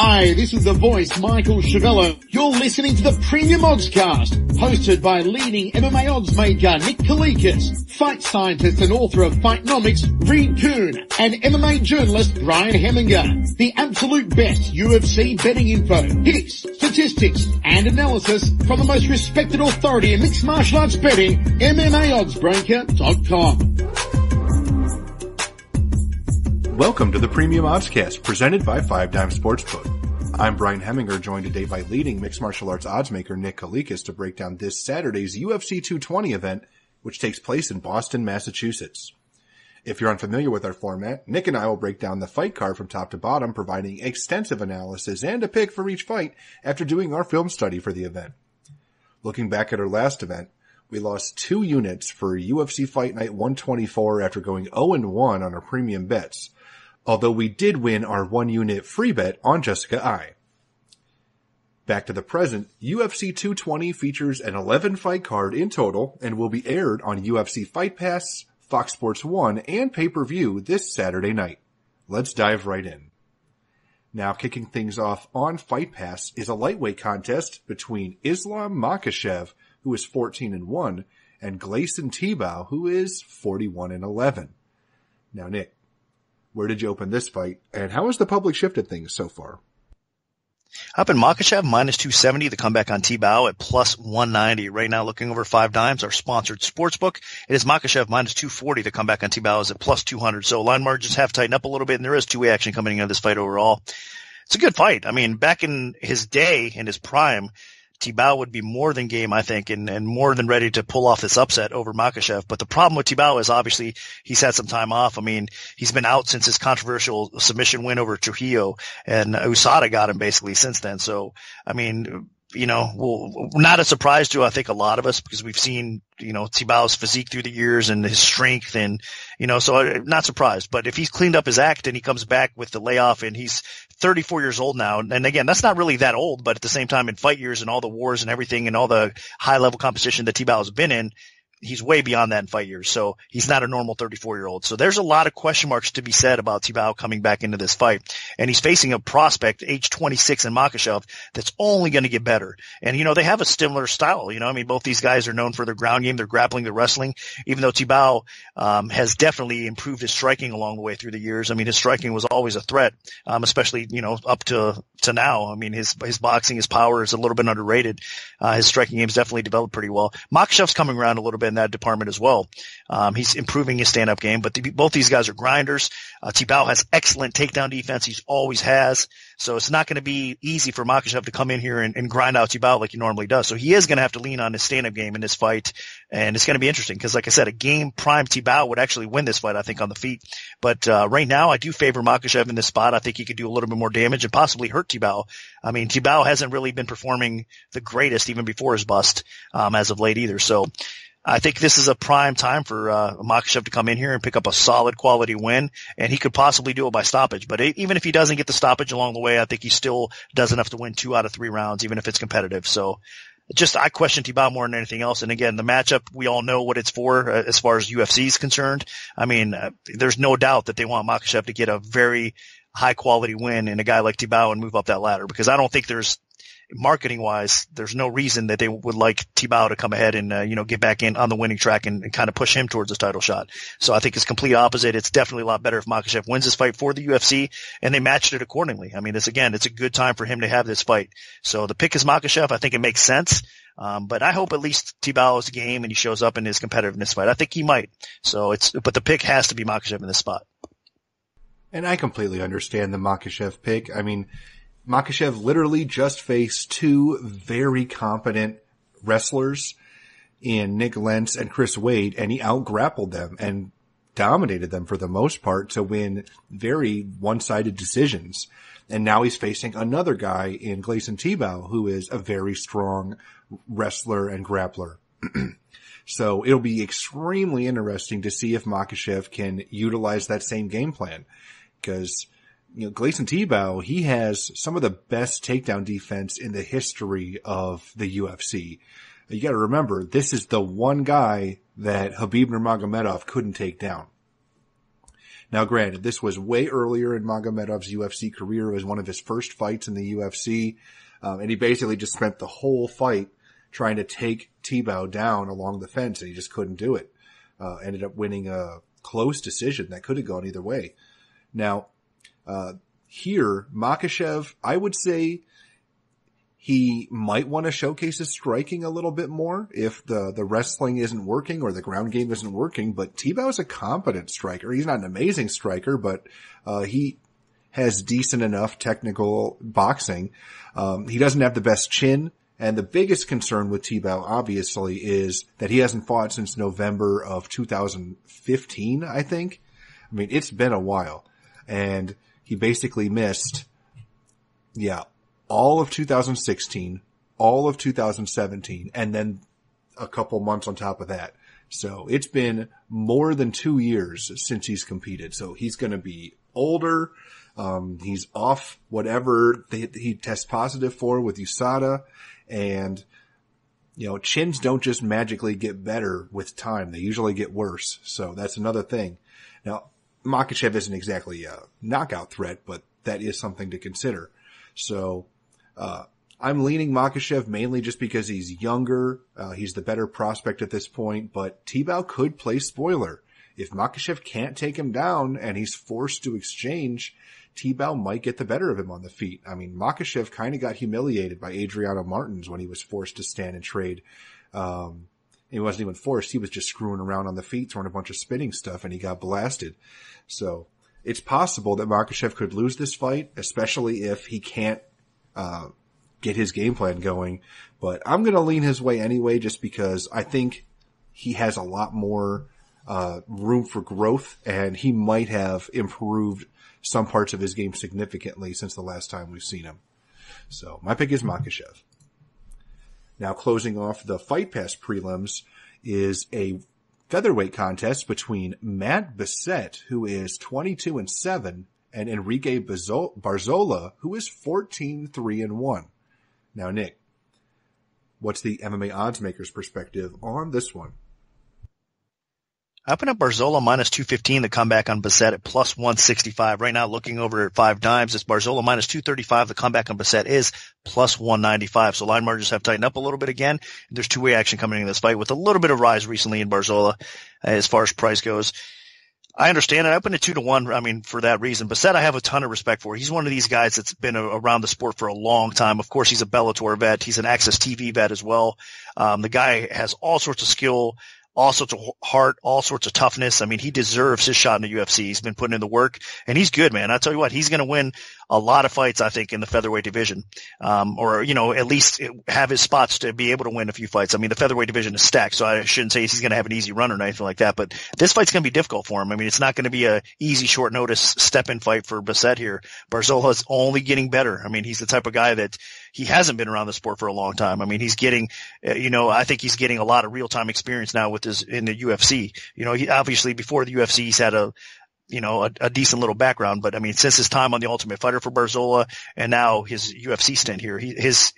Hi, this is the voice, Michael Chavello. You're listening to the Premium Oddscast, hosted by leading MMA oddsmaker Nick Kalikas, fight scientist and author of Fightnomics Reed Kuhn, and MMA journalist Brian Hemminger. The absolute best UFC betting info, picks, statistics, and analysis from the most respected authority in mixed martial arts betting, MMAOddsBreaker.com. Welcome to the Premium Oddscast, presented by 5 Dime Sportsbook. I'm Brian Hemminger, joined today by leading mixed martial arts oddsmaker Nick Kalikas to break down this Saturday's UFC 220 event, which takes place in Boston, Massachusetts. If you're unfamiliar with our format, Nick and I will break down the fight card from top to bottom, providing extensive analysis and a pick for each fight after doing our film study for the event. Looking back at our last event, we lost 2 units for UFC Fight Night 124 after going 0-1 on our premium bets, although we did win our 1-unit free bet on Jessica I. Back to the present, UFC 220 features an 11-fight card in total and will be aired on UFC Fight Pass, Fox Sports 1, and pay-per-view this Saturday night. Let's dive right in. Now, kicking things off on Fight Pass is a lightweight contest between Islam Makhachev, who is 14-1, and Gleison Tibau, who is 41-11. Now, Nick, where did you open this fight, and how has the public shifted things so far? Up in Makhachev, minus 270, the comeback on Tibau at plus 190. Right now, looking over 5 Dimes, our sponsored sportsbook. It is Makhachev minus 240, the comeback on Tibau is at plus 200. So line margins have tightened up a little bit, and there is two-way action coming into this fight overall. It's a good fight. I mean, back in his day, in his prime, Tibau would be more than game, I think, and more than ready to pull off this upset over Makhachev. But the problem with Tibau is obviously he's had some time off. I mean, he's been out since his controversial submission win over Trujillo, and USADA got him basically since then. So, I mean, you know, not a surprise to, I think, a lot of us, because we've seen, you know, Tibau's physique through the years and his strength, and, you know, so I'm not surprised. But if he's cleaned up his act and he comes back with the layoff, and he's 34 years old now, and again, that's not really that old, but at the same time, in fight years and all the wars and everything and all the high level competition that Tibau has been in, he's way beyond that in fight years. So he's not a normal 34-year-old. So there's a lot of question marks to be said about Tibau coming back into this fight. And he's facing a prospect, age 26 in Makhachev, that's only going to get better. And, you know, they have a similar style. You know, I mean, both these guys are known for their ground game, their grappling, their wrestling, even though Tibau has definitely improved his striking along the way through the years. I mean, his striking was always a threat, especially, you know, up to now. I mean, his boxing, his power is a little bit underrated. His striking game's definitely developed pretty well. Makhachev's coming around a little bit in that department as well. He's improving his stand-up game, but both these guys are grinders. Tibau has excellent takedown defense. He always has. So it's not going to be easy for Makhachev to come in here and grind out Tibau like he normally does. So he is going to have to lean on his stand-up game in this fight. And it's going to be interesting because, like I said, a game prime Tibau would actually win this fight, I think, on the feet. But right now, I do favor Makhachev in this spot. I think he could do a little bit more damage and possibly hurt Tibau. I mean, Tibau hasn't really been performing the greatest even before his bust as of late either. So I think this is a prime time for Makhachev to come in here and pick up a solid quality win, and he could possibly do it by stoppage. But even if he doesn't get the stoppage along the way, I think he still does enough to win 2 out of 3 rounds, even if it's competitive. So I question Tibau more than anything else. And again, the matchup, we all know what it's for as far as UFC is concerned. I mean, there's no doubt that they want Makhachev to get a very high quality win in a guy like Tibau and move up that ladder, because I don't think marketing wise, there's no reason that they would like Tibau to come ahead and, get back in on the winning track and kind of push him towards his title shot. So I think it's complete opposite. It's definitely a lot better if Makhachev wins this fight for the UFC, and they matched it accordingly. I mean, it's a good time for him to have this fight. So the pick is Makhachev. I think it makes sense. But I hope at least Tibau is game and he shows up in his competitiveness fight. I think he might. But the pick has to be Makhachev in this spot. And I completely understand the Makhachev pick. I mean, Makhachev literally just faced 2 very competent wrestlers in Nick Lentz and Chris Wade, and he out-grappled them and dominated them for the most part to win very one-sided decisions. And now he's facing another guy in Gleison Tibau, who is a very strong wrestler and grappler. So it'll be extremely interesting to see if Makhachev can utilize that same game plan, because Gleison Tibau, he has some of the best takedown defense in the history of the UFC. You got to remember, this is the one guy that Khabib Nurmagomedov couldn't take down. Now, granted, this was way earlier in Magomedov's UFC career. It was one of his first fights in the UFC. And he basically just spent the whole fight trying to take Tebow down along the fence, and he just couldn't do it. Ended up winning a close decision that could have gone either way. Now, here, Makhachev, I would say he might want to showcase his striking a little bit more if the wrestling isn't working or the ground game isn't working. But Tebow is a competent striker. He's not an amazing striker, but he has decent enough technical boxing. He doesn't have the best chin. And the biggest concern with Tebow, obviously, is that he hasn't fought since November of 2015, I think. I mean, it's been a while. And he basically missed, all of 2016, all of 2017, and then a couple months on top of that. So it's been more than 2 years since he's competed. So he's going to be older. He's off whatever he tests positive for with USADA. And, chins don't just magically get better with time. They usually get worse. So that's another thing. Now, Makhachev isn't exactly a knockout threat, but that is something to consider. So, I'm leaning Makhachev mainly just because he's younger. He's the better prospect at this point, but Tebow could play spoiler. If Makhachev can't take him down and he's forced to exchange, Tebow might get the better of him on the feet. I mean, Makhachev kind of got humiliated by Adriano Martins when he was forced to stand and trade. He wasn't even forced. He was just screwing around on the feet, throwing a bunch of spinning stuff, and he got blasted. So it's possible that Makhachev could lose this fight, especially if he can't get his game plan going. But I'm going to lean his way anyway, just because I think he has a lot more room for growth, and he might have improved some parts of his game significantly since the last time we've seen him. So my pick is Makhachev. Now, closing off the Fight Pass prelims is a featherweight contest between Matt Bessette, who is 22-7, and Enrique Barzola, who is 14-3-1. Now, Nick, what's the MMA odds maker's perspective on this one? I open up Barzola minus 215, the comeback on Bessette at plus 165. Right now, looking over at 5 dimes, it's Barzola minus 235. The comeback on Bessette is plus 195. So line margins have tightened up a little bit again. There's two-way action coming in this fight with a little bit of rise recently in Barzola as far as price goes. I understand it. I opened it 2-1. I mean, for that reason. Bessette, I have a ton of respect for. He's one of these guys that's been around the sport for a long time. Of course, he's a Bellator vet. He's an Access TV vet as well. The guy has all sorts of skill, all sorts of heart, all sorts of toughness. I mean, he deserves his shot in the UFC. He's been putting in the work, and he's good, man. I tell you what, he's going to win a lot of fights, I think, in the featherweight division. Or, at least have his spots to be able to win a few fights. I mean, the featherweight division is stacked, so I shouldn't say he's going to have an easy run or anything like that, but this fight's going to be difficult for him. I mean, it's not going to be a easy short notice step-in fight for Bessette here. Barzola's only getting better. I mean, he's the type of guy that he hasn't been around the sport for a long time. I mean, he's getting, I think he's getting a lot of real-time experience now in the UFC. He obviously before the UFC he's had a decent little background, but I mean, since his time on the Ultimate Fighter for Barzola and now his UFC stint here, his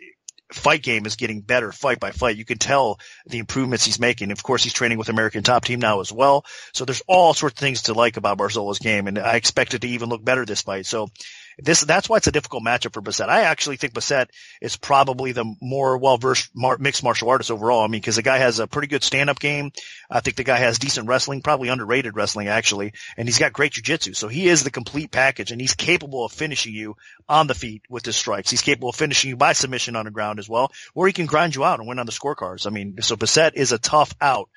fight game is getting better fight by fight. You can tell the improvements he's making. Of course, he's training with American Top Team now as well. So there's all sorts of things to like about Barzola's game, and I expect it to even look better this fight. So that's why it's a difficult matchup for Bessette. I actually think Bessette is probably the more well-versed mixed martial artist overall. I mean, because the guy has a pretty good stand-up game. I think the guy has decent wrestling, probably underrated wrestling actually, and he's got great jiu-jitsu. So he is the complete package, and he's capable of finishing you on the feet with his strikes. He's capable of finishing you by submission on the ground as well, or he can grind you out and win on the scorecards. I mean, so Bessette is a tough out.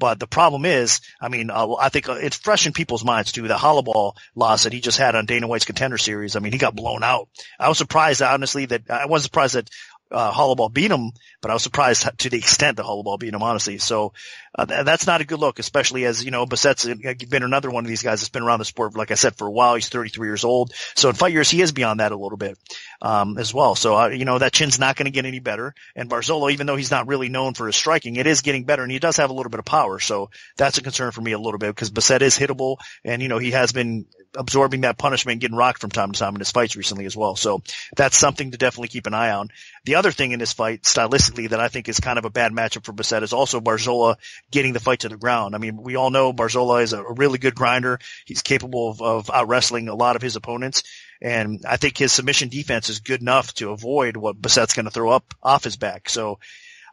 But the problem is, I mean, I think it's fresh in people's minds too. The Hollowball loss that he just had on Dana White's Contender Series. I mean, he got blown out. I was surprised, honestly, I wasn't surprised that Hollowball beat him, but I was surprised to the extent that Hollowball beat him, honestly. So that's not a good look, especially as, Bessette's been another one of these guys that's been around the sport, like I said, for a while. He's 33 years old. So in fight years, he is beyond that a little bit as well. So, that chin's not going to get any better. And Barzola, even though he's not really known for his striking, it is getting better, and he does have a little bit of power. So that's a concern for me a little bit because Bessette is hittable, and, he has been absorbing that punishment and getting rocked from time to time in his fights recently as well. So that's something to definitely keep an eye on. The other thing in this fight, stylistically, that I think is kind of a bad matchup for Bessette is also Barzola getting the fight to the ground. I mean, we all know Barzola is a really good grinder. He's capable of out-wrestling a lot of his opponents. And I think his submission defense is good enough to avoid what Bissett's going to throw up off his back. So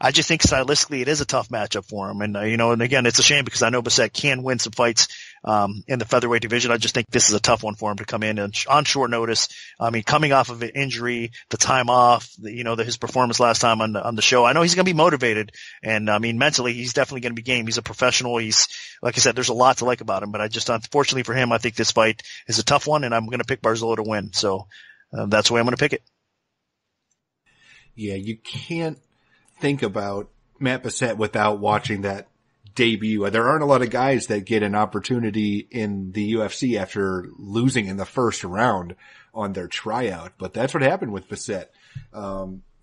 I just think stylistically it is a tough matchup for him. And, and again, it's a shame because I know Bissett can win some fights, in the featherweight division. I just think this is a tough one for him to come in and on short notice. I mean, coming off of an injury, the time off, his performance last time on the show. I know he's going to be motivated. And I mean, mentally, he's definitely going to be game. He's a professional. He's, like I said, there's a lot to like about him, but unfortunately for him, I think this fight is a tough one and I'm going to pick Barzola to win. So that's the way I'm going to pick it. Yeah, you can't think about Matt Bissett without watching that debut. There aren't a lot of guys that get an opportunity in the UFC after losing in the first round on their tryout, but that's what happened with Bissett.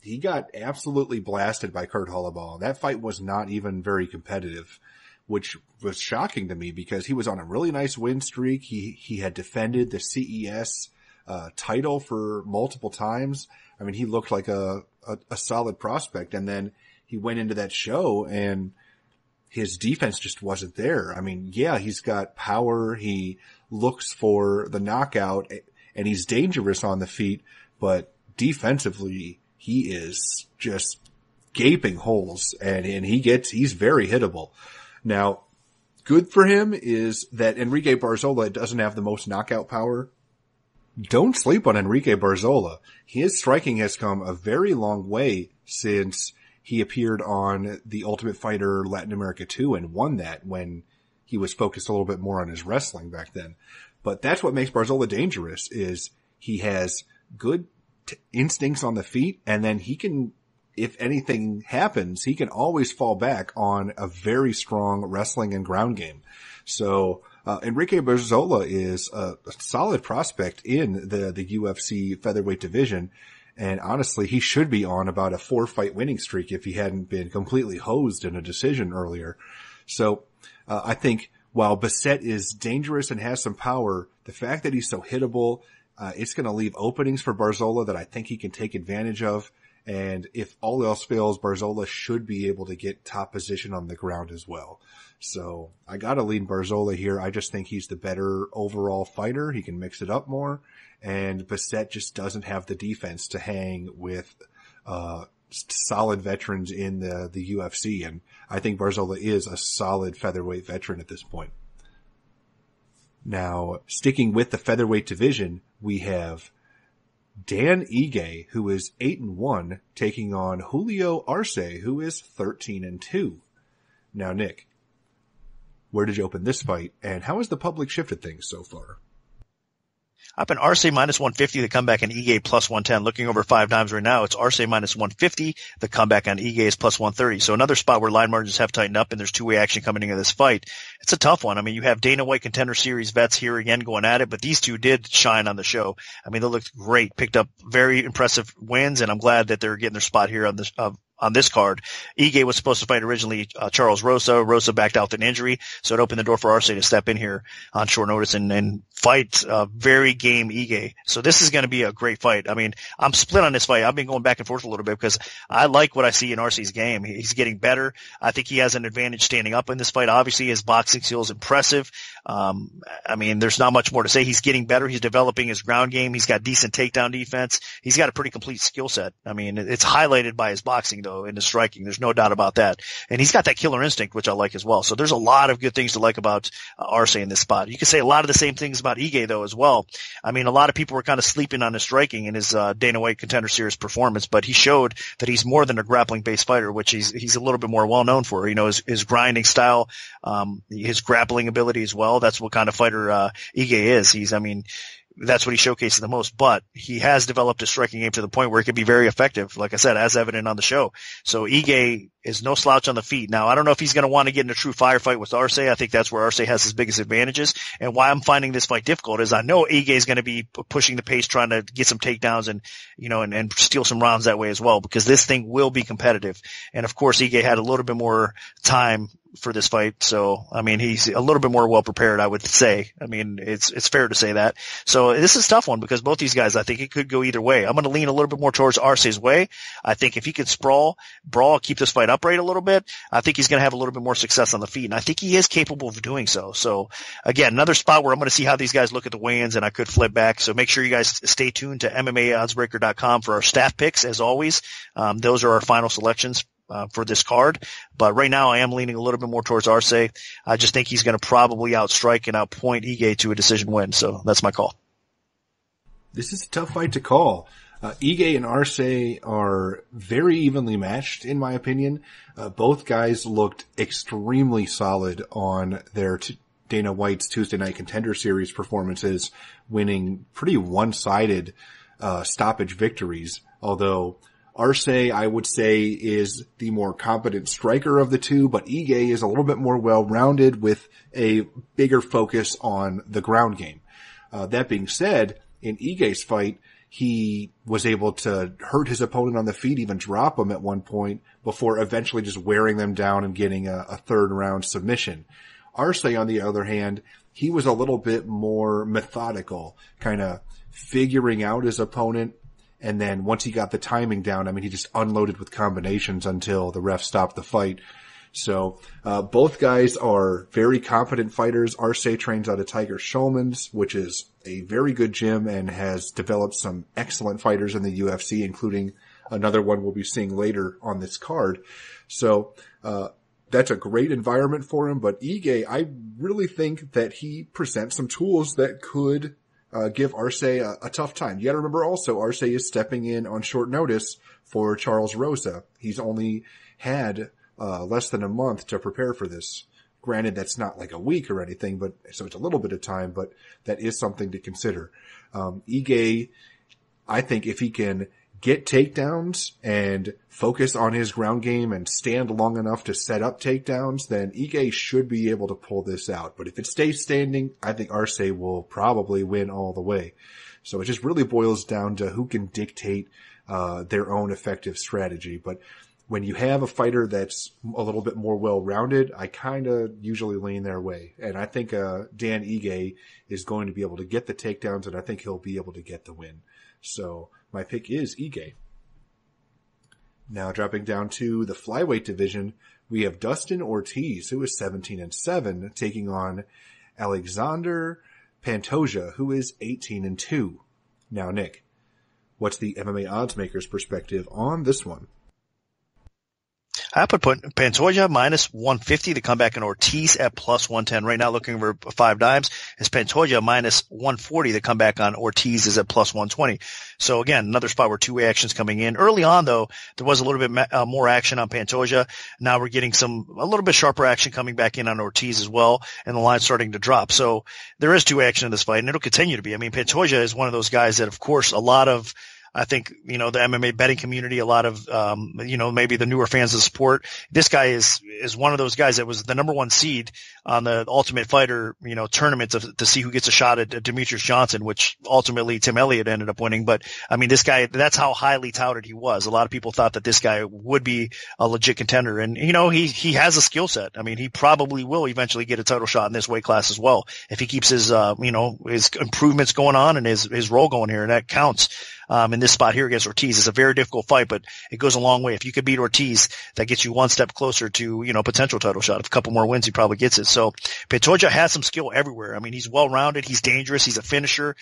He got absolutely blasted by Kurt Holloway. That fight was not even very competitive, which was shocking to me because he was on a really nice win streak. He had defended the CES title for multiple times. I mean, he looked like a solid prospect, and then he went into that show and his defense just wasn't there. I mean, yeah, he's got power. He looks for the knockout and he's dangerous on the feet, but defensively he is just gaping holes and he's very hittable. Now, good for him is that Enrique Barzola doesn't have the most knockout power. Don't sleep on Enrique Barzola. His striking has come a very long way since he appeared on The Ultimate Fighter Latin America 2 and won that when he was focused a little bit more on his wrestling back then. But that's what makes Barzola dangerous is he has good instincts on the feet, and then he can, if anything happens, he can always fall back on a very strong wrestling and ground game. So Enrique Barzola is a solid prospect in the UFC featherweight division. And honestly, he should be on about a 4-fight winning streak if he hadn't been completely hosed in a decision earlier. So I think while Bissett is dangerous and has some power, the fact that he's so hittable, it's going to leave openings for Barzola that I think he can take advantage of. And if all else fails, Barzola should be able to get top position on the ground as well. So I got to lean Barzola here. I just think he's the better overall fighter. He can mix it up more. And Bissett just doesn't have the defense to hang with solid veterans in the UFC. And I think Barzola is a solid featherweight veteran at this point. Now, sticking with the featherweight division, we have Dan Ige, who is 8-1, taking on Julio Arce, who is 13-2. Now, Nick, where did you open this fight, and how has the public shifted things so far? Up in Arce minus 150, the comeback and Ige plus 110. Looking over 5 times right now, it's Arce minus 150. The comeback on Ige is plus 130. So another spot where line margins have tightened up and there's two-way action coming into this fight. It's a tough one. I mean, you have Dana White Contender Series vets here again going at it, but these two did shine on the show. I mean, they looked great, picked up very impressive wins, and I'm glad that they're getting their spot here on this card. Ige was supposed to fight originally Charles Rosa. Rosa backed out with an injury, so it opened the door for Arce to step in here on short notice and fight very game Ige. So this is going to be a great fight. I mean, I'm split on this fight. I've been going back and forth a little bit because I like what I see in Arce's game. He's getting better. I think he has an advantage standing up in this fight. Obviously, his boxing skill is impressive. I mean, there's not much more to say. He's getting better. He's developing his ground game. He's got decent takedown defense. He's got a pretty complete skill set. I mean, it's highlighted by his boxing, though, in his striking. There's no doubt about that. And he's got that killer instinct, which I like as well. So there's a lot of good things to like about Arce in this spot. You can say a lot of the same things about Ige, though, as well. I mean, a lot of people were kind of sleeping on his striking in his Dana White Contender Series performance, but he showed that he's more than a grappling-based fighter, which he's a little bit more well-known for. You know, his grinding style, his grappling ability as well. That's what kind of fighter Ige is. That's what he showcases the most, but he has developed his striking game to the point where it can be very effective, like I said, as evident on the show. So Ige is no slouch on the feet. Now, I don't know if he's going to want to get in a true firefight with Arce. I think that's where Arce has his biggest advantages. And why I'm finding this fight difficult is I know Ige is going to be pushing the pace, trying to get some takedowns and steal some rounds that way as well, because this thing will be competitive. And of course, Ige had a little bit more time for this fight. So, I mean, he's a little bit more well prepared, I would say. I mean, it's fair to say that. So this is a tough one because both these guys, I think it could go either way. I'm going to lean a little bit more towards Arce's way. I think if he could brawl, keep this fight upright a little bit, I think he's going to have a little bit more success on the feet. And I think he is capable of doing so. So again, another spot where I'm going to see how these guys look at the weigh-ins, and I could flip back. So make sure you guys stay tuned to MMAOddsBreaker.com for our staff picks as always. Those are our final selections for this card. But right now I am leaning a little bit more towards Arce. I just think he's going to probably outstrike and outpoint Ige to a decision win. So that's my call. This is a tough fight to call. Ige and Arce are very evenly matched, in my opinion. Both guys looked extremely solid on their Dana White's Tuesday Night Contender Series performances, winning pretty one-sided stoppage victories, although Arce, I would say, is the more competent striker of the two, but Ige is a little bit more well-rounded with a bigger focus on the ground game. That being said, in Ige's fight, he was able to hurt his opponent on the feet, even drop him at one point, before eventually just wearing them down and getting a third-round submission. Arce, on the other hand, he was a little bit more methodical, kind of figuring out his opponent. And then once he got the timing down, I mean, he just unloaded with combinations until the ref stopped the fight. So, both guys are very competent fighters. Arce trains out of Tiger Schulman's, which is a very good gym and has developed some excellent fighters in the UFC, including another one we'll be seeing later on this card. So, that's a great environment for him. But Ige, I really think that he presents some tools that could give Arce a tough time. You gotta remember also, Arce is stepping in on short notice for Charles Rosa. He's only had less than a month to prepare for this. Granted, that's not like a week or anything, but so it's a little bit of time, but that is something to consider. Ige, I think if he can get takedowns and focus on his ground game and stand long enough to set up takedowns, then Ige should be able to pull this out. But if it stays standing, I think Arce will probably win all the way. So it just really boils down to who can dictate their own effective strategy. But when you have a fighter that's a little bit more well-rounded, I kind of usually lean their way. And I think Dan Ige is going to be able to get the takedowns, and I think he'll be able to get the win. So my pick is Ige. Now dropping down to the flyweight division, we have Dustin Ortiz, who is 17-7, taking on Alexander Pantoja, who is 18-2. Now, Nick, what's the MMA odds maker's perspective on this one? I put Pantoja minus 150 to come back in Ortiz at plus 110. Right now looking for 5 dimes is Pantoja minus 140 to come back on Ortiz is at plus 120. So again, another spot where two-way action's coming in. Early on though, there was a little bit more action on Pantoja. Now we're getting a little bit sharper action coming back in on Ortiz as well, and the line's starting to drop. So there is two-way action in this fight, and it'll continue to be. I mean, Pantoja is one of those guys that, of course, a lot of I think, the MMA betting community, a lot of, maybe the newer fans of the sport. This guy is one of those guys that was the number 1 seed on the Ultimate Fighter, tournament to see who gets a shot at Demetrius Johnson, which ultimately Tim Elliott ended up winning. But I mean, this guy, that's how highly touted he was. A lot of people thought that this guy would be a legit contender. And, he has a skill set. I mean, he probably will eventually get a title shot in this weight class as well. If he keeps his, his improvements going on and his role going here, and that counts. In this spot here against Ortiz. It's a very difficult fight, but it goes a long way. If you could beat Ortiz, that gets you one step closer to, potential title shot. If a couple more wins, he probably gets it. So Pantoja has some skill everywhere. I mean, he's well-rounded. He's dangerous. He's a finisher.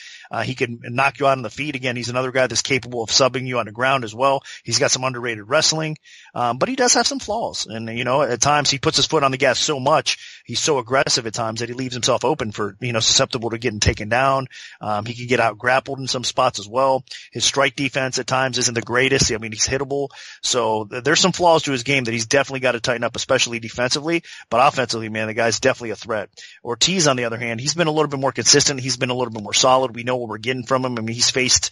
He can knock you out on the feet. Again, he's another guy that's capable of subbing you on the ground as well. He's got some underrated wrestling. But he does have some flaws. And, at times he puts his foot on the gas so much. He's so aggressive at times that he leaves himself open for, susceptible to getting taken down. He can get out grappled in some spots as well. His strike defense at times isn't the greatest. I mean, he's hittable. So there's some flaws to his game that he's definitely got to tighten up, especially defensively. But offensively, man, the guy's definitely a threat. Ortiz, on the other hand, he's been a little bit more consistent. He's been a little bit more solid. We know what we're getting from him. I mean, he's faced,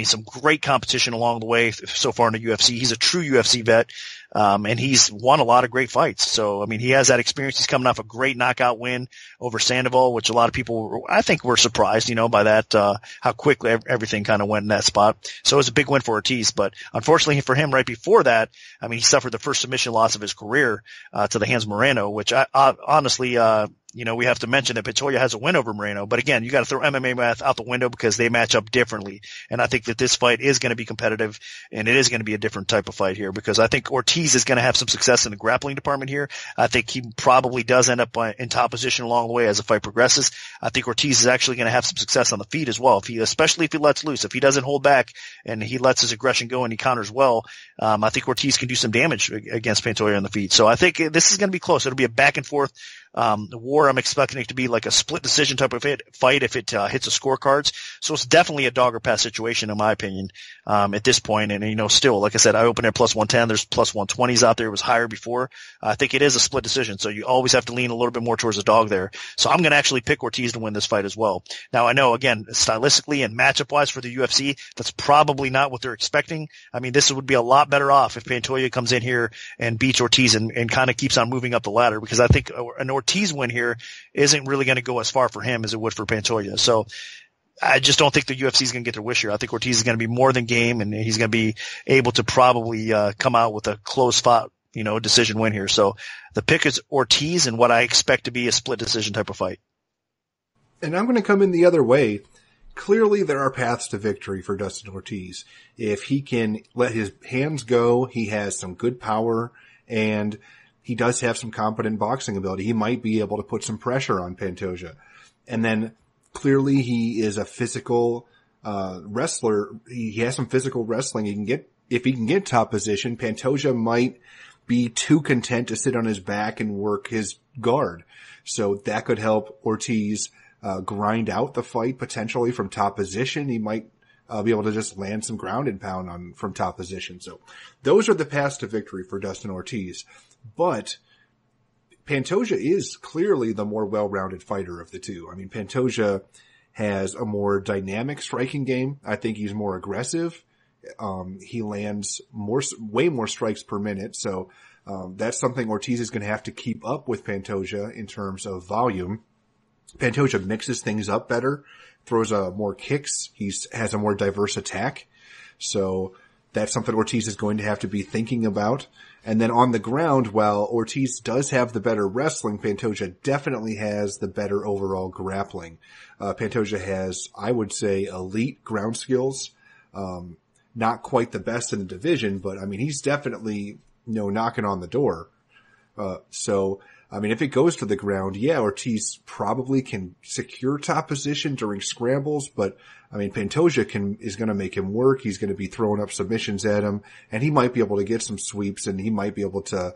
some great competition along the way so far in the UFC. He's a true UFC vet. And he's won a lot of great fights. So, I mean, he has that experience. He's coming off a great knockout win over Sandoval, which a lot of people, I think, were surprised, by that, how quickly everything kind of went in that spot. So it was a big win for Ortiz. But unfortunately for him, right before that, I mean, he suffered the first submission loss of his career to the hands of Moreno, which I honestly, we have to mention that Pantoja has a win over Moreno. But again, you got to throw MMA math out the window because they match up differently. And I think that this fight is going to be competitive, and it is going to be a different type of fight here because I think Ortiz is going to have some success in the grappling department here. I think he probably does end up in top position along the way as the fight progresses. I think Ortiz is actually going to have some success on the feet as well, especially if he lets loose. If he doesn't hold back and he lets his aggression go and he counters well, I think Ortiz can do some damage against Pantoja on the feet. So I think this is going to be close. It'll be a back and forth war. I'm expecting it to be like a split decision type of fight if it hits the scorecards. So it's definitely a dog or pass situation in my opinion at this point. And still, like I said, I opened at plus 110. There's plus 120s out there. It was higher before. I think it is a split decision. So you always have to lean a little bit more towards the dog there. So I'm going to actually pick Ortiz to win this fight as well. Now I know, again, stylistically and matchup wise for the UFC, that's probably not what they're expecting. I mean, this would be a lot better off if Pantoja comes in here and beats Ortiz and kind of keeps on moving up the ladder, because I think an Ortiz win here isn't really going to go as far for him as it would for Pantoja. So I just don't think the UFC is going to get their wish here. I think Ortiz is going to be more than game, and he's going to be able to probably come out with a close fought, decision win here. So the pick is Ortiz and what I expect to be a split decision type of fight. And I'm going to come in the other way. Clearly there are paths to victory for Dustin Ortiz. If he can let his hands go, he has some good power, and he does have some competent boxing ability. He might be able to put some pressure on Pantoja. And then clearly he is a physical wrestler. He has some physical wrestling. If he can get top position, Pantoja might be too content to sit on his back and work his guard. So that could help Ortiz grind out the fight potentially from top position. He might be able to just land some ground and pound from top position. So those are the paths to victory for Dustin Ortiz. But Pantoja is clearly the more well-rounded fighter of the two. I mean, Pantoja has a more dynamic striking game. I think he's more aggressive. He lands way more strikes per minute. So that's something Ortiz is going to have to keep up with Pantoja in terms of volume. Pantoja mixes things up better, throws more kicks. He has a more diverse attack. So that's something Ortiz is going to have to be thinking about. And then on the ground, while Ortiz does have the better wrestling, Pantoja definitely has the better overall grappling. Pantoja has, I would say, elite ground skills. Not quite the best in the division, but I mean, he's definitely, knocking on the door. So, I mean, if it goes to the ground, yeah, Ortiz probably can secure top position during scrambles, but I mean, Pantoja is going to make him work. He's going to be throwing up submissions at him, and he might be able to get some sweeps, and he might be able to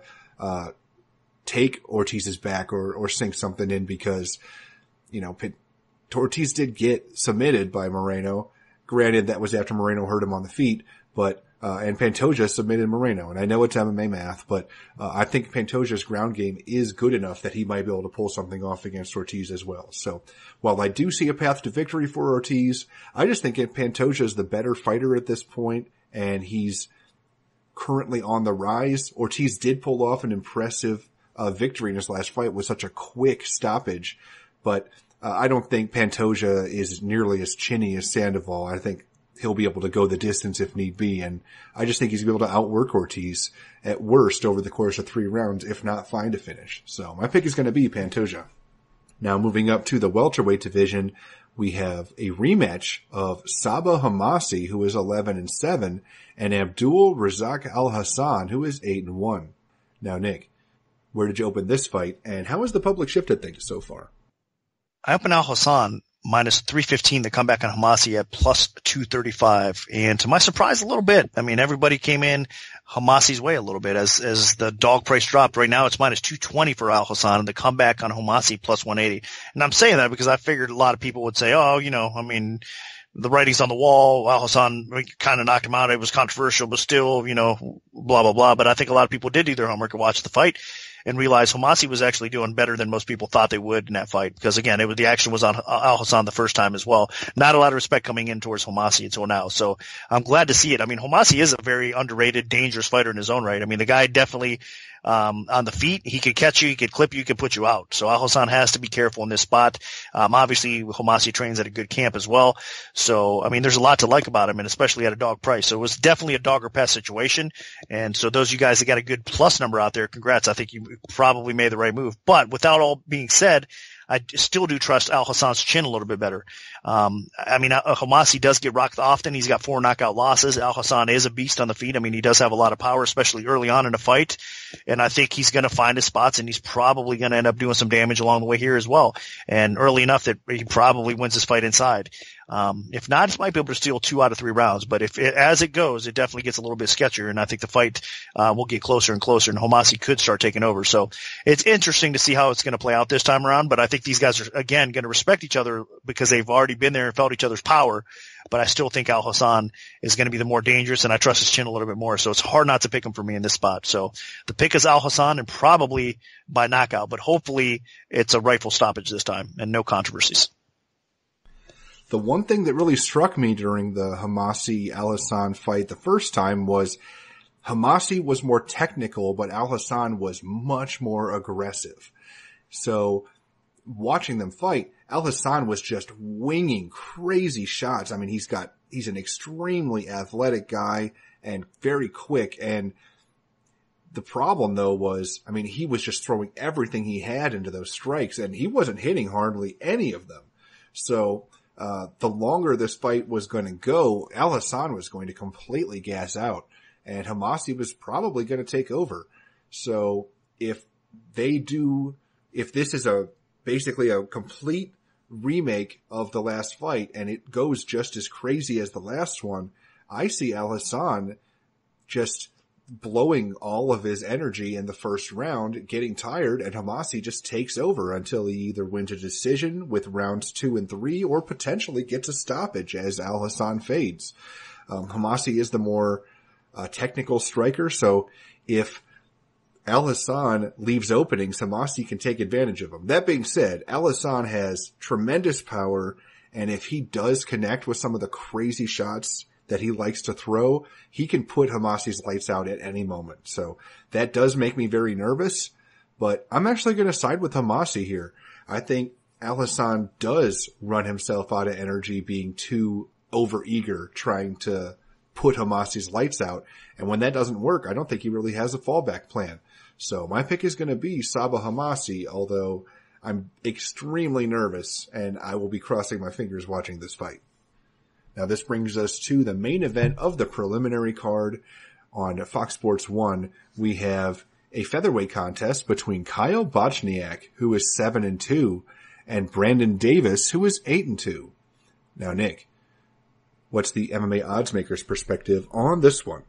take Ortiz's back or sink something in because, Ortiz did get submitted by Moreno. Granted, that was after Moreno hurt him on the feet, but and Pantoja submitted Moreno. And I know it's MMA math, but I think Pantoja's ground game is good enough that he might be able to pull something off against Ortiz as well. So while I do see a path to victory for Ortiz, I just think Pantoja is the better fighter at this point, and he's currently on the rise. Ortiz did pull off an impressive victory in his last fight with such a quick stoppage, but I don't think Pantoja is nearly as chinny as Sandoval. I think he'll be able to go the distance if need be, and I just think he's going to be able to outwork Ortiz at worst over the course of 3 rounds, if not find a finish. So my pick is going to be Pantoja. Now moving up to the welterweight division, we have a rematch of Sabah Homasi, who is 11-7, and Abdul Razak Al Hassan, who is 8-1. Now, Nick, where did you open this fight, and how has the public shifted things so far? I opened Al Hassan minus 315 to come back on Homasi at plus 235. And to my surprise, a little bit. I mean, everybody came in Homasi's way a little bit as the dog price dropped. Right now it's minus 220 for Al Hassan, and the comeback on Homasi plus 180. And I'm saying that because I figured a lot of people would say, the writing's on the wall. Al Hassan kind of knocked him out. It was controversial, but still, blah, blah, blah. But I think a lot of people did do their homework and watch the fight and realize Homasi was actually doing better than most people thought they would in that fight. Because again, the action was on Al Hassan the first time as well. Not a lot of respect coming in towards Homasi until now. So I'm glad to see it. I mean, Homasi is a very underrated, dangerous fighter in his own right. I mean, the guy definitely, On the feet, he could catch you, he could clip you, he could put you out. So Al-Hassan has to be careful in this spot. Obviously, Homasi trains at a good camp as well. So, I mean, there's a lot to like about him, and especially at a dog price. So it was definitely a dog or pass situation. And so those of you guys that got a good plus number out there, congrats. I think you probably made the right move. But without all being said, I still do trust Al-Hassan's chin a little bit better. I mean, Homasi does get rocked often. He's got 4 knockout losses. Al-Hassan is a beast on the feet. I mean, he does have a lot of power, especially early on in a fight. And I think he's going to find his spots, and he's probably going to end up doing some damage along the way here as well. And early enough that he probably wins this fight inside. If not, he might be able to steal 2 out of 3 rounds. But as it goes, it definitely gets a little bit sketchier. And I think the fight, will get closer and closer, and Homasi could start taking over. So it's interesting to see how it's going to play out this time around. But I think these guys are, again, going to respect each other because they've already been there and felt each other's power. But I still think Al-Hassan is going to be the more dangerous, and I trust his chin a little bit more. So it's hard not to pick him for me in this spot. So the pick is Al-Hassan, and probably by knockout, but hopefully it's a rightful stoppage this time and no controversies. The one thing that really struck me during the Homasi-Al-Hassan fight the first time was Homasi was more technical, but Al-Hassan was much more aggressive. So watching them fight, Al-Hassan was just winging crazy shots. I mean, he's an extremely athletic guy and very quick. And the problem though was, I mean, he was just throwing everything he had into those strikes, and he wasn't hitting hardly any of them. So the longer this fight was going to go, Al-Hassan was going to completely gas out, and Homasi was probably going to take over. So if this is basically a complete remake of the last fight and it goes just as crazy as the last one, I see Al-Hassan just blowing all of his energy in the first round, getting tired, and Homasi just takes over until he either wins a decision with rounds 2 and 3 or potentially gets a stoppage as Al-Hassan fades. Homasi is the more technical striker, so if Al-Hassan leaves openings, Homasi can take advantage of them. That being said, Al-Hassan has tremendous power, and if he does connect with some of the crazy shots that he likes to throw, he can put Homasi's lights out at any moment. So that does make me very nervous, but I'm actually going to side with Homasi here. I think Al-Hassan does run himself out of energy being too overeager trying to put Homasi's lights out. And when that doesn't work, I don't think he really has a fallback plan. So my pick is going to be Sabah Homasi, although I'm extremely nervous and I will be crossing my fingers watching this fight. Now this brings us to the main event of the preliminary card. On Fox Sports 1, we have a featherweight contest between Kyle Bochniak, who is 7-2, and Brandon Davis, who is 8-2. Now, Nick, what's the MMA oddsmaker's perspective on this one?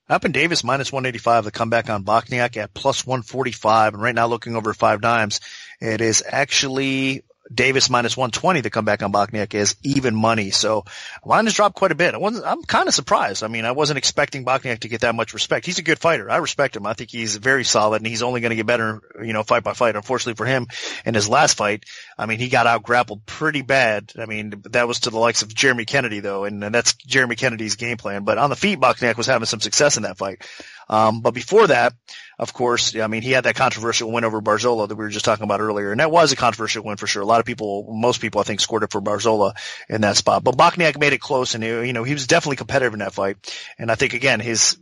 Up in Davis, minus 185, the comeback on Bochniak at plus 145. And right now, looking over 5 dimes, it is actually Davis minus 120, the comeback on Bochniak is even money. So line has dropped quite a bit. I'm kind of surprised. I mean, I wasn't expecting Bochniak to get that much respect. He's a good fighter. I respect him. I think he's very solid, and he's only going to get better, fight by fight. Unfortunately for him, in his last fight, I mean, he got out grappled pretty bad. I mean, that was to the likes of Jeremy Kennedy though, and that's Jeremy Kennedy's game plan. But on the feet, Bochniak was having some success in that fight. But before that, of course, I mean, he had that controversial win over Barzola that we were just talking about earlier, and that was a controversial win for sure. Most people, I think, scored it for Barzola in that spot. But Bochniak made it close, and he was definitely competitive in that fight. And I think again, he's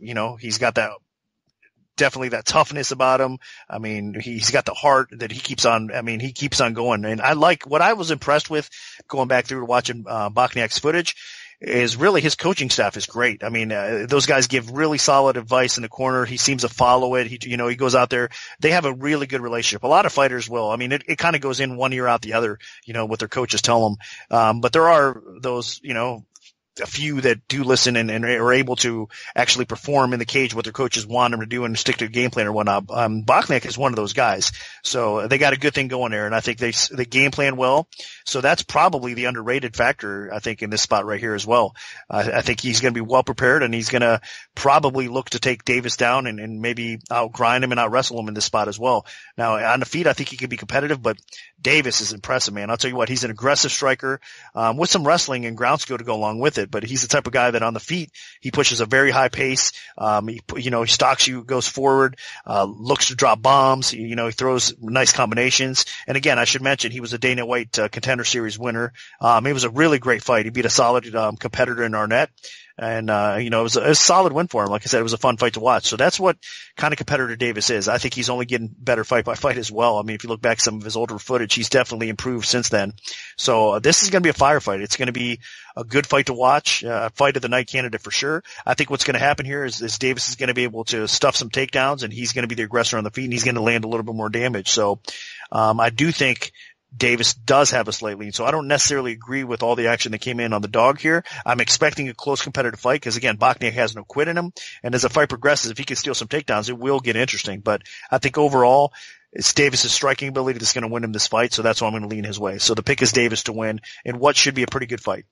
got that definitely that toughness about him. I mean, he's got the heart that he keeps on going. And what I was impressed with going back through watching Bochniak's footage is really his coaching staff is great. I mean, those guys give really solid advice in the corner. He seems to follow it. He goes out there. They have a really good relationship. A lot of fighters will. I mean, it kind of goes in one ear out the other, what their coaches tell them. But there are those, a few that do listen and are able to actually perform in the cage what their coaches want them to do and stick to the game plan or whatnot. Bochniak is one of those guys. So they got a good thing going there, and I think they game plan well. So that's probably the underrated factor, I think, in this spot right here as well. I think he's going to be well prepared, and he's going to probably look to take Davis down and maybe out-grind him and out-wrestle him in this spot as well. Now, on the feet, I think he can be competitive, but Davis is impressive, man. I'll tell you what, he's an aggressive striker with some wrestling and ground skill to go along with it. it, but he's the type of guy that on the feet, he pushes a very high pace. He stalks you, goes forward, looks to drop bombs. He throws nice combinations. And again, I should mention he was a Dana White Contender Series winner. It was a really great fight. He beat a solid competitor in Arnett. And, it was a solid win for him. Like I said, it was a fun fight to watch. So that's what kind of competitor Davis is. I think he's only getting better fight by fight as well. I mean, if you look back some of his older footage, he's definitely improved since then. So this is going to be a firefight. It's going to be a good fight to watch, a fight of the night candidate for sure. I think what's going to happen here is Davis is going to be able to stuff some takedowns, and he's going to be the aggressor on the feet, and he's going to land a little bit more damage. So, I do think Davis does have a slight lead. So I don't necessarily agree with all the action that came in on the dog here. I'm expecting a close competitive fight because, again, Bochniak has no quit in him. And as the fight progresses, if he can steal some takedowns, it will get interesting. But I think overall, it's Davis's striking ability that's going to win him this fight. So that's why I'm going to lean his way. So the pick is Davis to win in what should be a pretty good fight.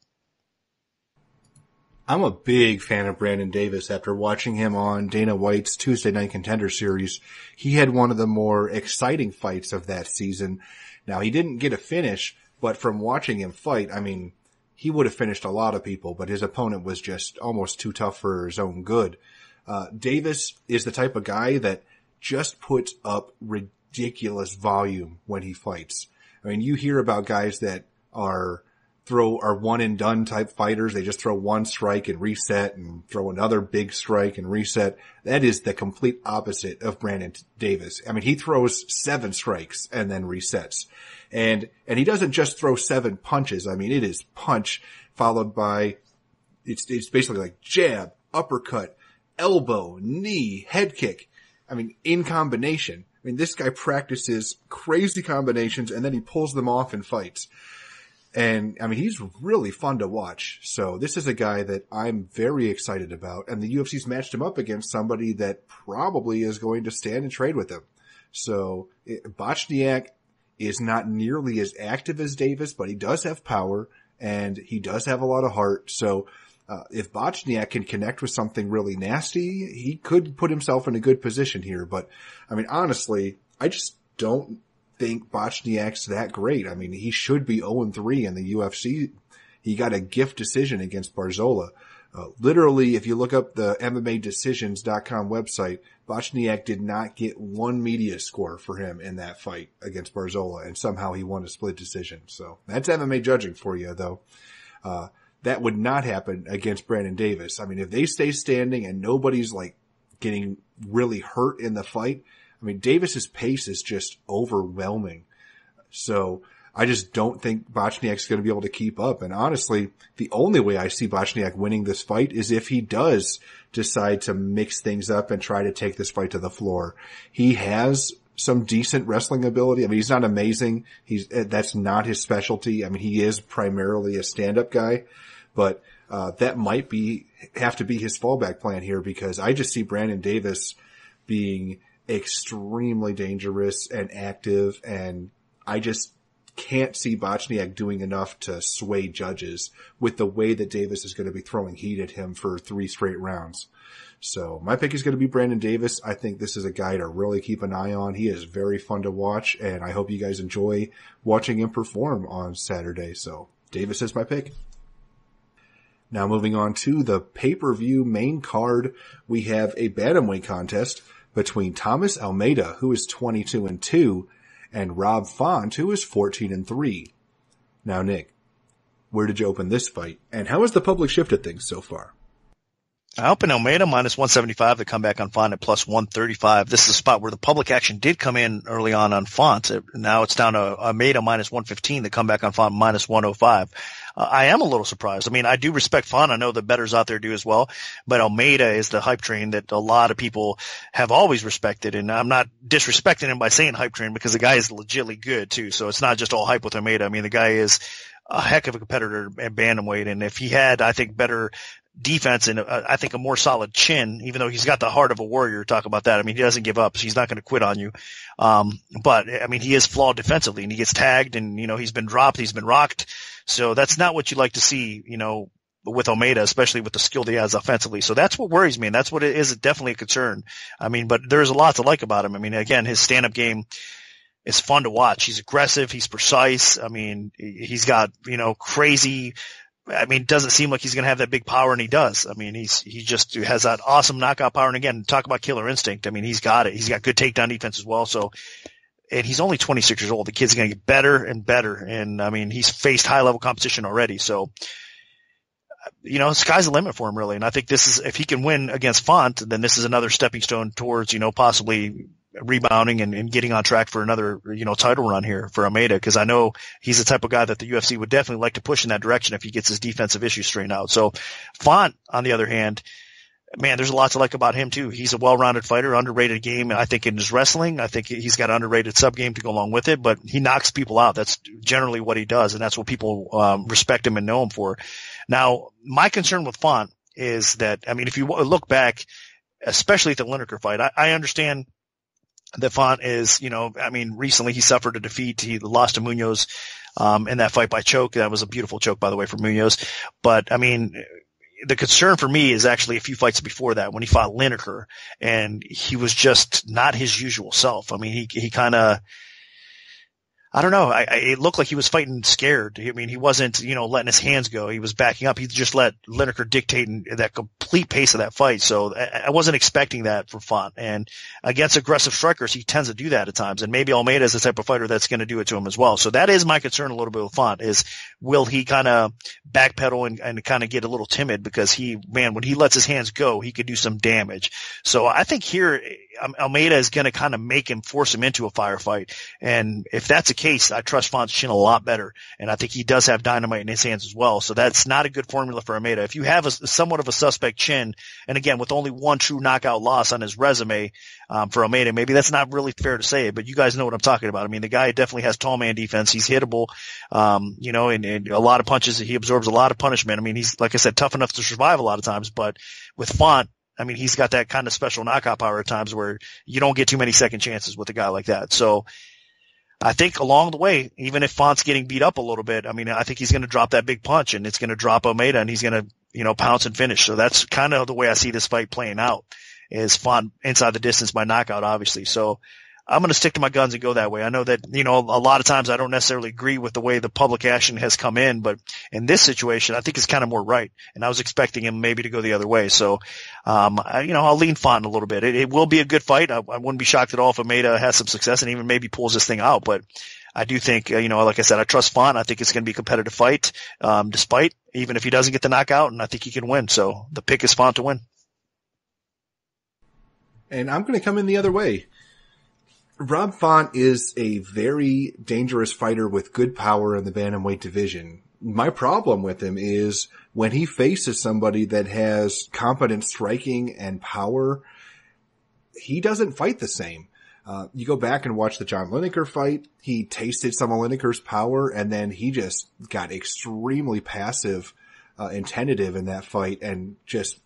I'm a big fan of Brandon Davis after watching him on Dana White's Tuesday Night Contender Series. He had one of the more exciting fights of that season. Now, he didn't get a finish, but from watching him fight, I mean, he would have finished a lot of people, but his opponent was just almost too tough for his own good. Davis is the type of guy that just puts up ridiculous volume when he fights. I mean, you hear about guys that are one and done type fighters. They just throw one strike and reset and throw another big strike and reset. That is the complete opposite of Brandon Davis. I mean, he throws 7 strikes and then resets. And he doesn't just throw 7 punches. I mean, it is punch followed by, it's basically like jab, uppercut, elbow, knee, head kick. I mean, in combination. I mean, this guy practices crazy combinations and then he pulls them off in fights. And, I mean, he's really fun to watch. So this is a guy that I'm very excited about. And the UFC's matched him up against somebody that probably is going to stand and trade with him. So Bochniak is not nearly as active as Davis, but he does have power and he does have a lot of heart. So if Bochniak can connect with something really nasty, he could put himself in a good position here. But, I mean, honestly, I just don't think Bochniak's that great. I mean, he should be 0-3 in the UFC. He got a gift decision against Barzola. Literally, if you look up the MMADecisions.com website, Bochniak did not get one media score for him in that fight against Barzola, and somehow he won a split decision. So that's MMA judging for you, though. That would not happen against Brandon Davis. I mean, if they stay standing and nobody's like getting really hurt in the fight, I mean, Davis's pace is just overwhelming. So I just don't think Bochniak's going to be able to keep up. And honestly, the only way I see Bochniak winning this fight is if he does decide to mix things up and try to take this fight to the floor. He has some decent wrestling ability. I mean, he's not amazing. That's not his specialty. I mean, he is primarily a stand-up guy, but that might have to be his fallback plan here, because I just see Brandon Davis being extremely dangerous and active, and I just can't see Bochniak doing enough to sway judges with the way that Davis is going to be throwing heat at him for 3 straight rounds. So my pick is going to be Brandon Davis. I think this is a guy to really keep an eye on. He is very fun to watch, and I hope you guys enjoy watching him perform on Saturday. So Davis is my pick. Now moving on to the pay-per-view main card, we have a bantamweight contest between Thomas Almeida, who is 22-2, and Rob Font, who is 14-3. Now, Nick, where did you open this fight, and how has the public shifted things so far? I opened Almeida minus 175 to come back on Font at plus 135. This is a spot where the public action did come in early on Font. Now it's down to Almeida minus 115 to come back on Font minus 105. I am a little surprised. I mean, I do respect Font. I know the bettors out there do as well, but Almeida is the hype train that a lot of people have always respected. And I'm not disrespecting him by saying hype train, because the guy is legitimately good too. So it's not just all hype with Almeida. I mean, the guy is a heck of a competitor at bantamweight. And if he had, I think, better defense and I think a more solid chin, even though he's got the heart of a warrior, talk about that. I mean, he doesn't give up, so he's not going to quit on you. But I mean, he is flawed defensively, and he gets tagged, and, you know, he's been dropped, he's been rocked. So that's not what you like to see, you know, with Almeida, especially with the skill that he has offensively. So that's what worries me, and that's what it is definitely a concern. I mean, but there's a lot to like about him. I mean, again, his stand-up game is fun to watch. He's aggressive, he's precise. I mean, he's got, you know, crazy I mean, it doesn't seem like he's going to have that big power, and he does. I mean, he just has that awesome knockout power. And again, talk about killer instinct. I mean, he's got it. He's got good takedown defense as well. So, and he's only 26 years old. The kid's going to get better and better. And I mean, he's faced high level competition already. So, you know, sky's the limit for him, really. And I think this is, if he can win against Font, then this is another stepping stone towards, you know, possibly rebounding and getting on track for another, you know, title run here for Almeida. Cause I know he's the type of guy that the UFC would definitely like to push in that direction if he gets his defensive issues straightened out. So Font, on the other hand, man, there's a lot to like about him too. He's a well-rounded fighter, underrated game. I think in his wrestling, I think he's got an underrated sub game to go along with it, but he knocks people out. That's generally what he does. And that's what people, respect him and know him for. Now, my concern with Font is that, I mean, if you look back, especially at the Lineker fight, I understand that Font is, you know, I mean, recently he suffered a defeat. He lost to Munoz, in that fight by choke. That was a beautiful choke, by the way, for Munoz. But I mean, the concern for me is actually a few fights before that when he fought Lineker, and he was just not his usual self. I mean, he kind of, I don't know. It looked like he was fighting scared. I mean, he wasn't, you know, letting his hands go. He was backing up. He just let Lineker dictate that complete pace of that fight. So I wasn't expecting that for Font. And against aggressive strikers, he tends to do that at times. And maybe Almeida is the type of fighter that's going to do it to him as well. So that is my concern a little bit with Font, is will he kind of backpedal and kind of get a little timid, because when he lets his hands go, he could do some damage. So I think here Almeida is going to kind of force him into a firefight. And if that's the case, I trust Font's chin a lot better. And I think he does have dynamite in his hands as well. So that's not a good formula for Almeida. If you have somewhat of a suspect chin, and again, with only one true knockout loss on his resume, for Almeida, maybe that's not really fair to say, but you guys know what I'm talking about. I mean, the guy definitely has tall man defense. He's hittable, you know, and a lot of punches. He absorbs a lot of punishment. I mean, he's, like I said, tough enough to survive a lot of times, but with Font, I mean, he's got that kind of special knockout power at times where you don't get too many second chances with a guy like that. So I think along the way, even if Font's getting beat up a little bit, I mean, I think he's going to drop that big punch, and it's going to drop Almeida, and he's going to, you know, pounce and finish. So that's kind of the way I see this fight playing out, is Font inside the distance by knockout, obviously. So I'm going to stick to my guns and go that way. I know that, you know, a lot of times I don't necessarily agree with the way the public action has come in, but in this situation, I think it's kind of more right. And I was expecting him maybe to go the other way. So, I'll lean Font a little bit. It will be a good fight. I wouldn't be shocked at all if Almeida has some success and even maybe pulls this thing out. But I do think, like I said, I trust Font. I think it's going to be a competitive fight, despite, even if he doesn't get the knockout, and I think he can win. So the pick is Font to win. And I'm going to come in the other way. Rob Font is a very dangerous fighter with good power in the bantamweight division. My problem with him is when he faces somebody that has competent striking and power, he doesn't fight the same. You go back and watch the John Lineker fight, he tasted some of Lineker's power, and then he just got extremely passive and tentative in that fight, and just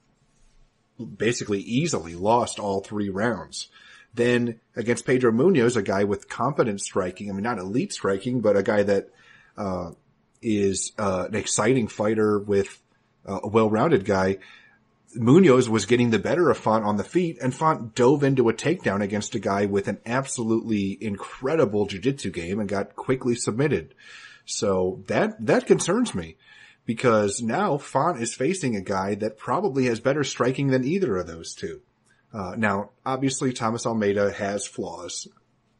basically easily lost all 3 rounds. Then against Pedro Munoz, a guy with competent striking, I mean, not elite striking, but a guy that is an exciting fighter with a well-rounded guy, Munoz was getting the better of Font on the feet, and Font dove into a takedown against a guy with an absolutely incredible jiu-jitsu game and got quickly submitted. So that concerns me, because now Font is facing a guy that probably has better striking than either of those two. Now, obviously, Thomas Almeida has flaws.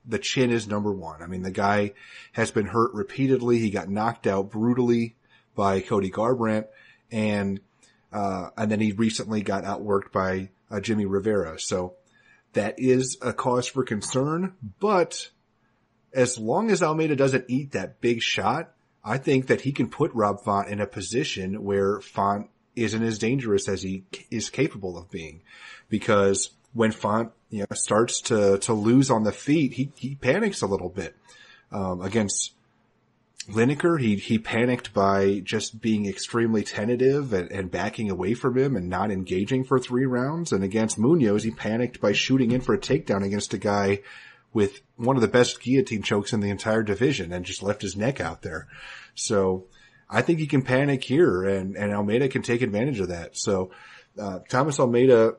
The chin is number one. I mean, the guy has been hurt repeatedly. He got knocked out brutally by Cody Garbrandt, and then he recently got outworked by Jimmy Rivera. So that is a cause for concern, but as long as Almeida doesn't eat that big shot, I think that he can put Rob Font in a position where Font isn't as dangerous as he is capable of being. Because when Font, starts to lose on the feet, he panics a little bit. Against Lineker, he panicked by just being extremely tentative and backing away from him and not engaging for 3 rounds. And against Munoz, he panicked by shooting in for a takedown against a guy with one of the best guillotine chokes in the entire division and just left his neck out there. So I think he can panic here, and Almeida can take advantage of that. So Thomas Almeida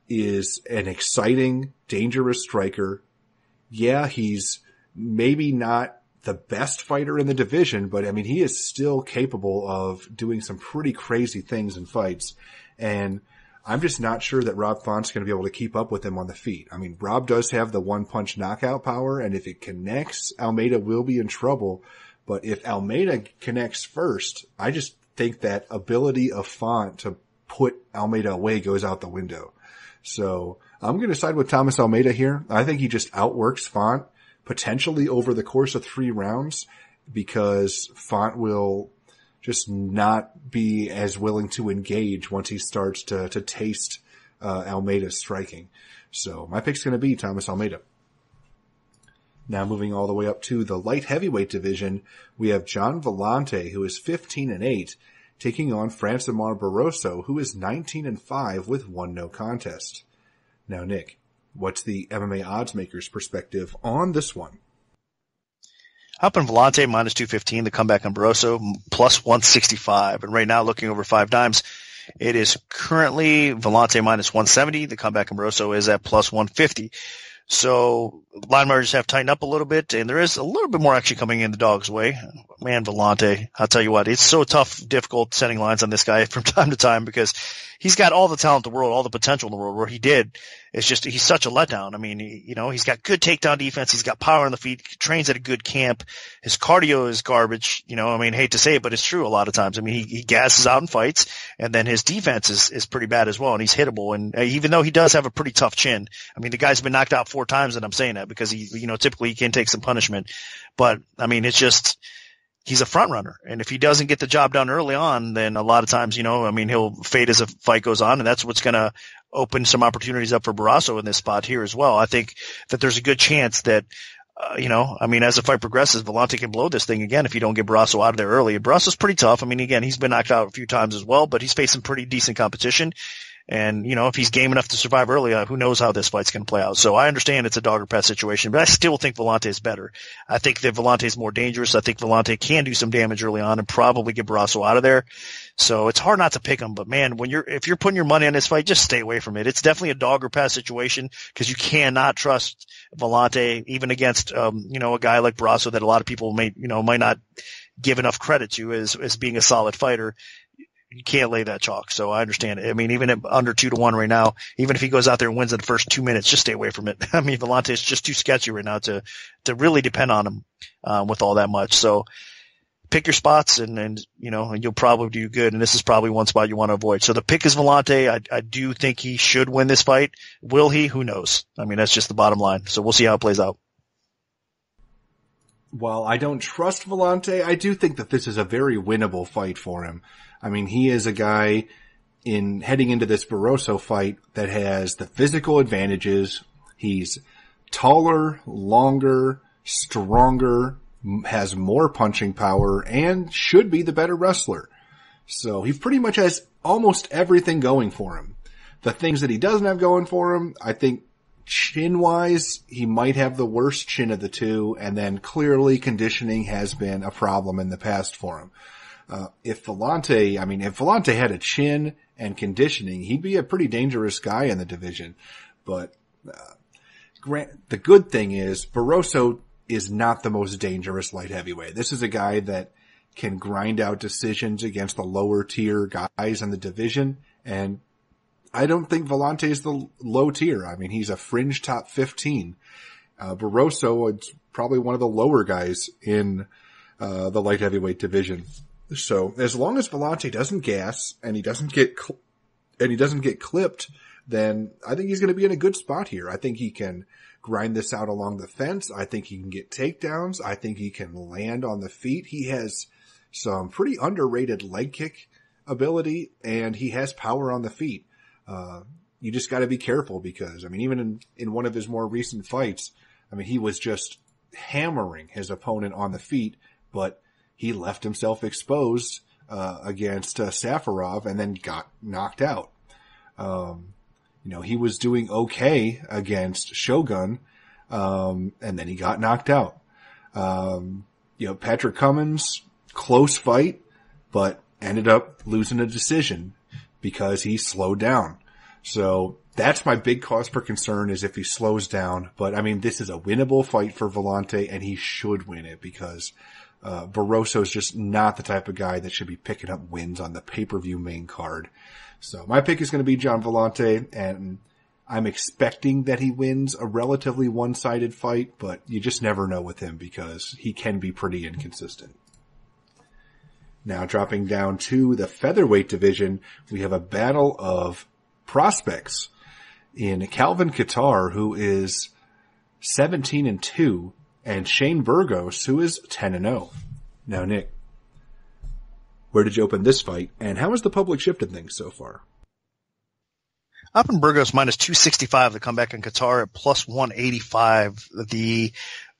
is an exciting, dangerous striker. Yeah, he's maybe not the best fighter in the division, but I mean, he is still capable of doing some pretty crazy things in fights. And I'm just not sure that Rob Font's going to be able to keep up with him on the feet. I mean, Rob does have the one-punch knockout power, and if it connects, Almeida will be in trouble. But if Almeida connects first, I just think that ability of Font to put Almeida away goes out the window. So I'm going to side with Thomas Almeida here. I think he just outworks Font, potentially over the course of 3 rounds, because Font will just not be as willing to engage once he starts to taste Almeida's striking. So my pick's going to be Thomas Almeida. Now moving all the way up to the light heavyweight division, we have John Vellante, who is 15-8, taking on Francimar Barroso, who is 19-5 with 1 no contest. Now, Nick, what's the MMA odds makers' perspective on this one? Up in Vellante, minus 215, the comeback on Barroso, plus 165. And right now, looking over 5 dimes, it is currently Vellante minus 170. The comeback on Barroso is at plus 150. So line margins have tightened up a little bit, and there is a little bit more actually coming in the dog's way. Man, Vellante, I'll tell you what, it's so tough, difficult setting lines on this guy from time to time because he's got all the talent in the world, all the potential in the world. Where he did, it's just he's such a letdown. I mean, he's got good takedown defense, he's got power on the feet, trains at a good camp. His cardio is garbage. I mean, hate to say it, but it's true a lot of times. I mean, he gasses out in fights, and then his defense is pretty bad as well, and he's hittable. And even though he does have a pretty tough chin, I mean, the guy's been knocked out 4 times, and I'm saying that because typically he can take some punishment. But I mean, it's just, he's a front runner. And if he doesn't get the job done early on, then a lot of times, I mean, he'll fade as a fight goes on, and that's what's going to open some opportunities up for Barroso in this spot here as well. I think that there's a good chance that, I mean, as the fight progresses, Vellante can blow this thing again if you don't get Barroso out of there early. Barroso's pretty tough. I mean, again, he's been knocked out a few times as well, but he's facing pretty decent competition. And, if he's game enough to survive early, who knows how this fight's going to play out. So I understand it's a dog or pet situation, but I still think Vellante is better. I think that Vellante is more dangerous. I think Vellante can do some damage early on and probably get Barroso out of there. So it's hard not to pick him, but man, if you're putting your money on this fight, just stay away from it. It's definitely a dog or pass situation because you cannot trust Vellante even against, a guy like Barroso that a lot of people might not give enough credit to as being a solid fighter. You can't lay that chalk. So I understand it. I mean, even at under 2-1 right now, even if he goes out there and wins in the first 2 minutes, just stay away from it. I mean, Vellante is just too sketchy right now to really depend on him, with all that much. So pick your spots and you'll probably do good. And this is probably one spot you want to avoid. So the pick is Vellante. I do think he should win this fight. Will he? Who knows? I mean, that's just the bottom line. So we'll see how it plays out. While I don't trust Vellante, I do think that this is a very winnable fight for him. I mean, he is a guy heading into this Barroso fight that has the physical advantages. He's taller, longer, stronger, has more punching power, and should be the better wrestler. So he pretty much has almost everything going for him. The things that he doesn't have going for him, I think chin-wise, he might have the worst chin of the two, and then clearly conditioning has been a problem in the past for him. If Vellante had a chin and conditioning, he'd be a pretty dangerous guy in the division. But the good thing is Barroso is not the most dangerous light heavyweight. This is a guy that can grind out decisions against the lower tier guys in the division, and I don't think Vellante is the low tier. I mean, he's a fringe top 15. Barroso is probably one of the lower guys in the light heavyweight division. So as long as Vellante doesn't gas and he doesn't get clipped, then I think he's going to be in a good spot here. I think he can grind this out along the fence. I think he can get takedowns. I think he can land on the feet. He has some pretty underrated leg kick ability, and he has power on the feet. You just got to be careful because, I mean, even in one of his more recent fights, I mean, he was just hammering his opponent on the feet, but he left himself exposed against Safarov and then got knocked out. He was doing okay against Shogun, and then he got knocked out. Patrick Cummins, close fight, but ended up losing a decision because he slowed down. So That's my big cause for concern is if he slows down. But I mean, this is a winnable fight for Vellante, and he should win it because Barroso is just not the type of guy that should be picking up wins on the pay-per-view main card. So my pick is going to be John Vellante, and I'm expecting that he wins a relatively one-sided fight, but you just never know with him because he can be pretty inconsistent. Now dropping down to the featherweight division, we have a battle of prospects in Calvin Kattar, who is 17-2, and Shane Burgos, who is 10-0. Now, Nick, where did you open this fight, and how has the public shifted things so far? Up in Burgos minus 265, the comeback in Kattar at plus 185. The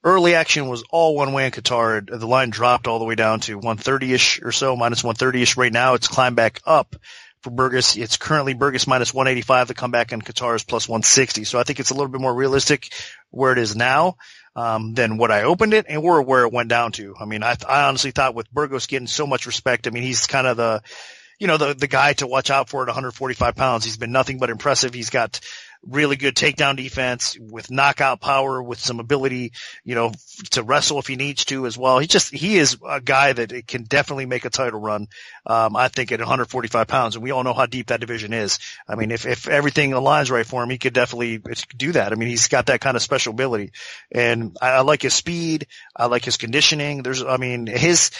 early action was all one way in Kattar. The line dropped all the way down to 130-ish or so, minus 130-ish. Right now, it's climbed back up for Burgos. It's currently Burgos minus 185. The comeback in Kattar is plus 160. So I think it's a little bit more realistic where it is now than what I opened it and where it went down to. I mean, I honestly thought with Burgos getting so much respect, I mean, he's kind of the guy to watch out for at 145 pounds. He's been nothing but impressive. He's got really good takedown defense with knockout power, with some ability, to wrestle if he needs to as well. He is a guy that can definitely make a title run. I think at 145 pounds, and we all know how deep that division is. I mean, if everything aligns right for him, he could definitely do that. I mean, he's got that kind of special ability, and I like his speed. I like his conditioning. His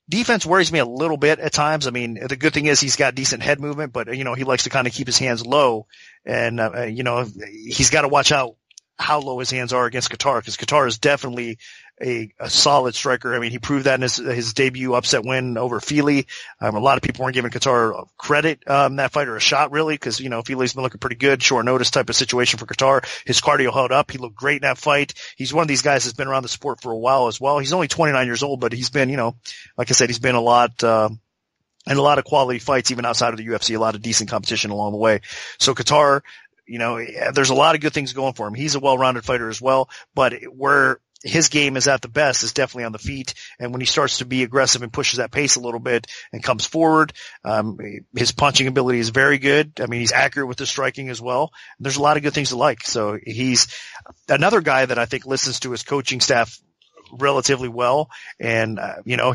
defense worries me a little bit at times. I mean, the good thing is he's got decent head movement, but, he likes to kind of keep his hands low. And, he's got to watch out how low his hands are against Kattar, because Kattar is definitely a solid striker. I mean, he proved that in his debut upset win over Feely. A lot of people weren't giving Kattar credit, that fight, or a shot really, because, Feely's been looking pretty good, short notice type of situation for Kattar. His cardio held up. He looked great in that fight. He's one of these guys that's been around the sport for a while as well. He's only 29 years old, but he's been, like I said, he's been a lot, and a lot of quality fights, even outside of the UFC, a lot of decent competition along the way. So Kattar, there's a lot of good things going for him. He's a well-rounded fighter as well, but where his game is at the best is definitely on the feet. And when he starts to be aggressive and pushes that pace a little bit and comes forward, his punching ability is very good. I mean, he's accurate with his striking as well. There's a lot of good things to like. So he's another guy that I think listens to his coaching staff relatively well, and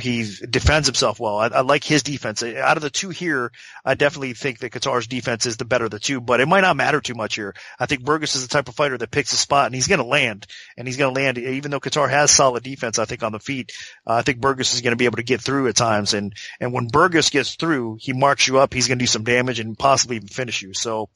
he defends himself well. I like his defense. Out of the two here, I definitely think that Kattar's defense is the better of the two, but it might not matter too much here. I think Burgos is the type of fighter that picks a spot, and he's going to land. Even though Kattar has solid defense, I think, on the feet. I think Burgos is going to be able to get through at times, and when Burgos gets through, he marks you up. He's going to do some damage and possibly even finish you. So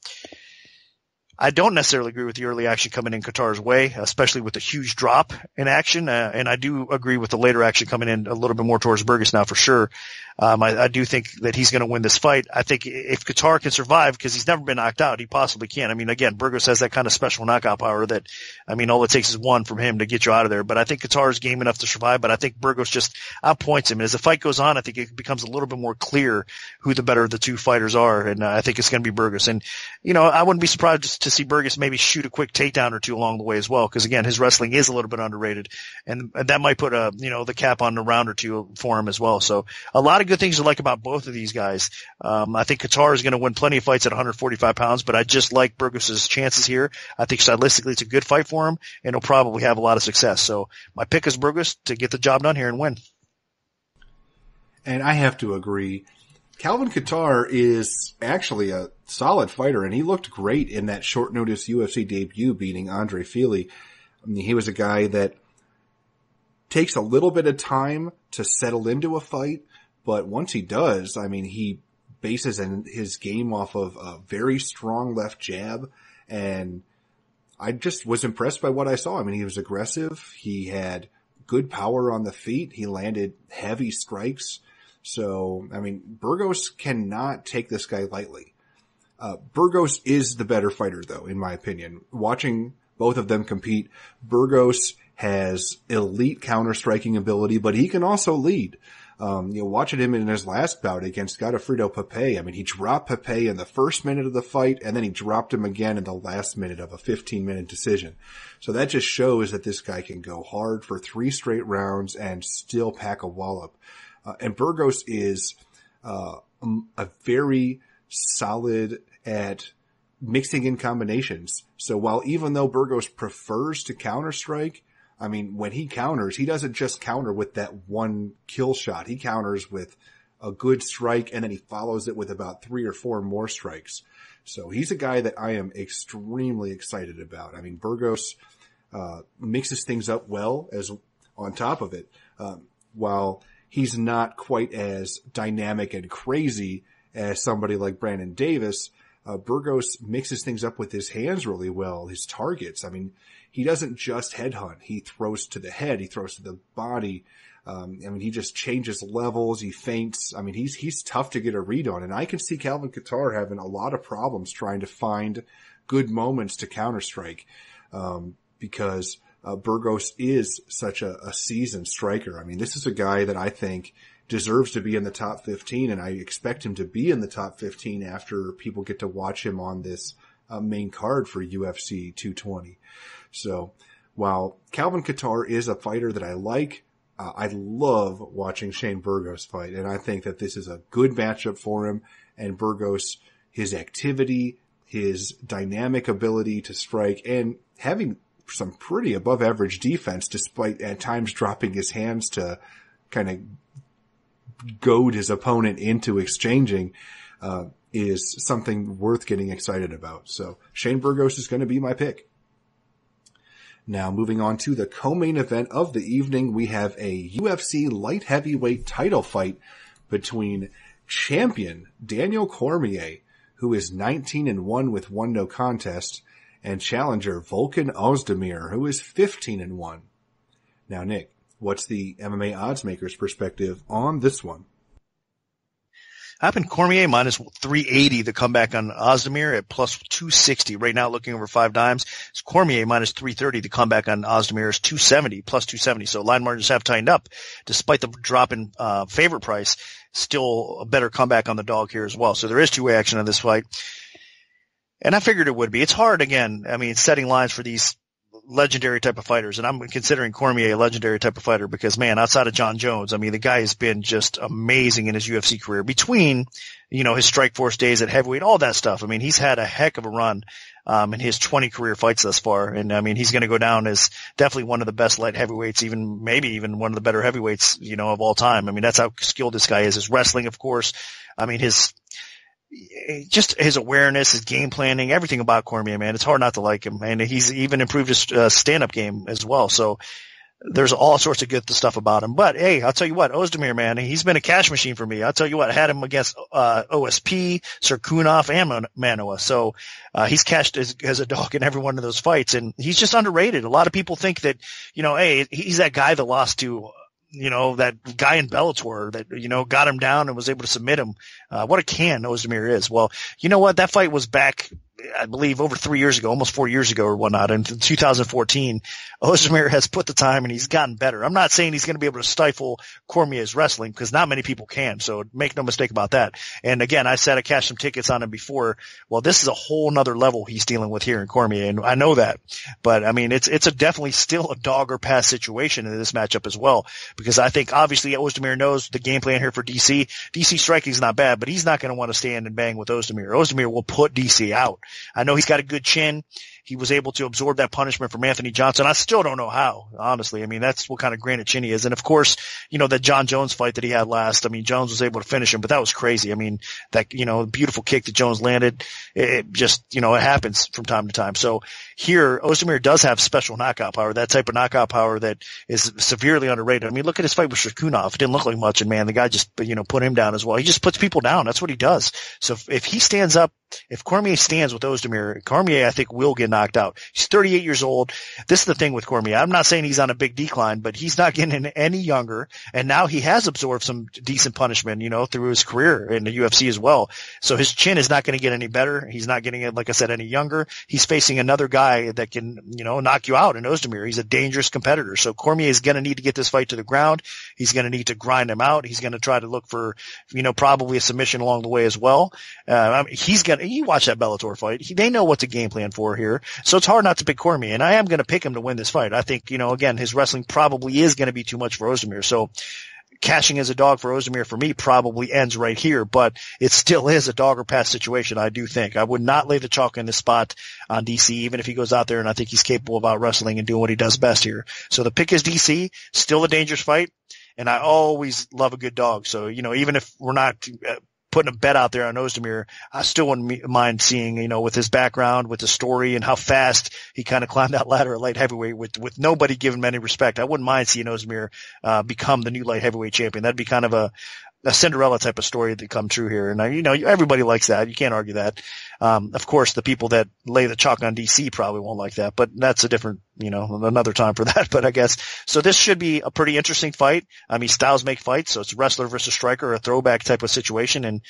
I don't necessarily agree with the early action coming in Kattar's way, especially with the huge drop in action. And I do agree with the later action coming in a little bit more towards Burgos now for sure. I do think that he's going to win this fight. I think if Kattar can survive, because he's never been knocked out, he possibly can. I mean, again, Burgos has that kind of special knockout power that, all it takes is one from him to get you out of there. But I think Kattar is game enough to survive, but I think Burgos just outpoints him. And as the fight goes on, I think it becomes a little bit more clear who the better of the two fighters are. And I think it's going to be Burgos. And, I wouldn't be surprised to see Burgos maybe shoot a quick takedown or two along the way as well, because again, his wrestling is a little bit underrated, and that might put the cap on a round or two for him as well. So a lot of good things to like about both of these guys. I think Kattar is going to win plenty of fights at 145 pounds, but I just like Burgos' chances here. I think stylistically it's a good fight for him, and he'll probably have a lot of success. So my pick is Burgos to get the job done here and win. And I have to agree. Calvin Kattar is actually a solid fighter, and he looked great in that short notice UFC debut beating Andre Feely. I mean, he was a guy that takes a little bit of time to settle into a fight, but once he does, he bases his game off of a very strong left jab, and I just was impressed by what I saw. He was aggressive. He had good power on the feet. He landed heavy strikes. So, Burgos cannot take this guy lightly. Burgos is the better fighter, though, in my opinion. Watching both of them compete, Burgos has elite counter-striking ability, but he can also lead. Watching him in his last bout against Godofredo Pepe, he dropped Pepe in the first minute of the fight, and then he dropped him again in the last minute of a 15-minute decision. So that just shows that this guy can go hard for 3 straight rounds and still pack a wallop. And Burgos is a very solid at mixing in combinations. So while even though Burgos prefers to counter strike, I mean, when he counters, he doesn't just counter with that one kill shot. He counters with a good strike, and then he follows it with about 3 or 4 more strikes. So he's a guy that I am extremely excited about. I mean, Burgos mixes things up well as on top of it. While he's not quite as dynamic and crazy as somebody like Brandon Davis, Burgos mixes things up with his hands really well, his targets. I mean, he doesn't just headhunt. He throws to the head. He throws to the body. I mean, he just changes levels. He feints. I mean, he's tough to get a read on. And I can see Calvin Kattar having a lot of problems trying to find good moments to counterstrike, because Burgos is such a seasoned striker. I mean, this is a guy that I think deserves to be in the top 15, and I expect him to be in the top 15 after people get to watch him on this main card for UFC 220. So while Calvin Kattar is a fighter that I like, I love watching Shane Burgos fight, and I think that this is a good matchup for him. And Burgos, his activity, his dynamic ability to strike, and having some pretty above average defense despite at times dropping his hands to kind of goad his opponent into exchanging, is something worth getting excited about. So Shane Burgos is going to be my pick. Now moving on to the co-main event of the evening, we have a UFC light heavyweight title fight between champion Daniel Cormier, who is 19-1 with 1 no contest, and challenger Volkan Ozdemir, who is 15-1. Now, Nick, what's the MMA odds makers' perspective on this one? Happened Cormier minus 380, the comeback on Ozdemir at plus 260. Right now, looking over 5 dimes, it's Cormier minus 330, the comeback on Ozdemir is 270, plus 270. So line margins have tightened up. Despite the drop in favorite price, still a better comeback on the dog here as well. So there is two-way action on this fight. And I figured it would be. It's hard, again, I mean, setting lines for these legendary type of fighters, and I'm considering Cormier a legendary type of fighter because, man, outside of John Jones, I mean, the guy has been just amazing in his UFC career between, you know, his Strikeforce days at heavyweight, all that stuff. I mean, he's had a heck of a run in his 20 career fights thus far, and I mean, he's going to go down as definitely one of the best light heavyweights, maybe even one of the better heavyweights, you know, of all time. I mean, that's how skilled this guy is. His wrestling, of course. I mean, just his awareness, his game planning, everything about Cormier, man. It's hard not to like him. And he's even improved his stand-up game as well. So there's all sorts of good stuff about him. But hey, I'll tell you what, Ozdemir, man, he's been a cash machine for me. I'll tell you what, I had him against OSP, Sirkunov, and Manoa. So he's cashed as a dog in every one of those fights. And he's just underrated. A lot of people think that, you know, hey, he's that guy that lost to, you know, that guy in Bellator that, you know, got him down and was able to submit him. What a can Ozdemir is. Well, you know what? That fight was back, I believe, over 3 years ago, almost 4 years ago or whatnot. In 2014, Ozdemir has put the time and he's gotten better. I'm not saying he's going to be able to stifle Cormier's wrestling because not many people can. So make no mistake about that. And again, I said I cashed some tickets on him before. Well, this is a whole nother level he's dealing with here in Cormier. And I know that, but I mean, it's a definitely still a dog or pass situation in this matchup as well, because I think obviously Ozdemir knows the game plan here for DC. DC striking is not bad, but he's not going to want to stand and bang with Ozdemir. Ozdemir will put DC out. I know he's got a good chin. He was able to absorb that punishment from Anthony Johnson. I still don't know how, honestly. I mean, that's what kind of granite chin he is. And of course, you know, that John Jones fight that he had last, I mean, Jones was able to finish him, but that was crazy. I mean, that, you know, beautiful kick that Jones landed, it just, you know, it happens from time to time. So here, Ozdemir does have special knockout power, that type of knockout power that is severely underrated. I mean, look at his fight with Sirkunov. It didn't look like much, and man, the guy just, you know, put him down as well. He just puts people down. That's what he does. So if he stands up, if Cormier stands with Ozdemir, Cormier, I think, will get knocked out. He's 38 years old. This is the thing with Cormier. I'm not saying he's on a big decline, but he's not getting any younger. And now he has absorbed some decent punishment, you know, through his career in the UFC as well. So his chin is not going to get any better. He's not getting it, like I said, any younger. He's facing another guy that can, you know, knock you out in Ozdemir. He's a dangerous competitor. So Cormier is going to need to get this fight to the ground. He's going to need to grind him out. He's going to try to look for, you know, probably a submission along the way as well. I mean, you watch that Bellator fight. They know what to game plan for here. So it's hard not to pick Cormier, and I am going to pick him to win this fight. I think, you know, again, his wrestling probably is going to be too much for Ozdemir. So cashing as a dog for Ozdemir for me probably ends right here, but it still is a dog or pass situation, I do think. I would not lay the chalk in this spot on DC, even if he goes out there and I think he's capable of out wrestling and doing what he does best here. So the pick is DC, still a dangerous fight, and I always love a good dog. So, even if we're not putting a bet out there on Ozdemir, I still wouldn't mind seeing, with his background, with the story and how fast he kind of climbed that ladder at light heavyweight with nobody giving him any respect. I wouldn't mind seeing Ozdemir become the new light heavyweight champion. That'd be kind of a Cinderella type of story to come true here. And everybody likes that. You can't argue that. Of course, the people that lay the chalk on DC probably won't like that, but that's a different, another time for that. But I guess, so this should be a pretty interesting fight. I mean, styles make fights, so it's wrestler versus striker, a throwback type of situation, and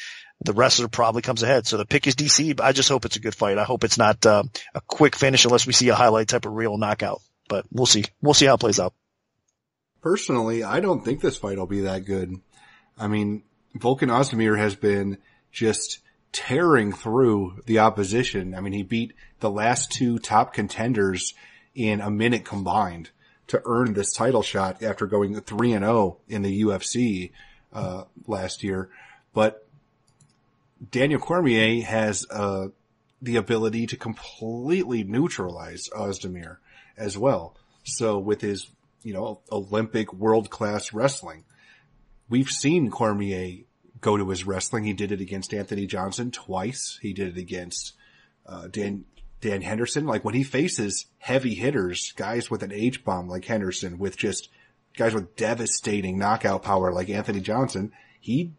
the wrestler probably comes ahead. So the pick is DC, but I just hope it's a good fight. I hope it's not a quick finish unless we see a highlight type of real knockout, but we'll see. We'll see how it plays out. Personally, I don't think this fight will be that good. I mean, Volkan Ozdemir has been just tearing through the opposition. I mean, he beat the last two top contenders in a minute combined to earn this title shot after going 3-0 in the UFC last year. But Daniel Cormier has the ability to completely neutralize Ozdemir as well. So with his, Olympic world-class wrestling, we've seen Cormier go to his wrestling. He did it against Anthony Johnson twice. He did it against Dan Henderson. Like, when he faces heavy hitters, guys with an H-bomb like Henderson, with just guys with devastating knockout power like Anthony Johnson, he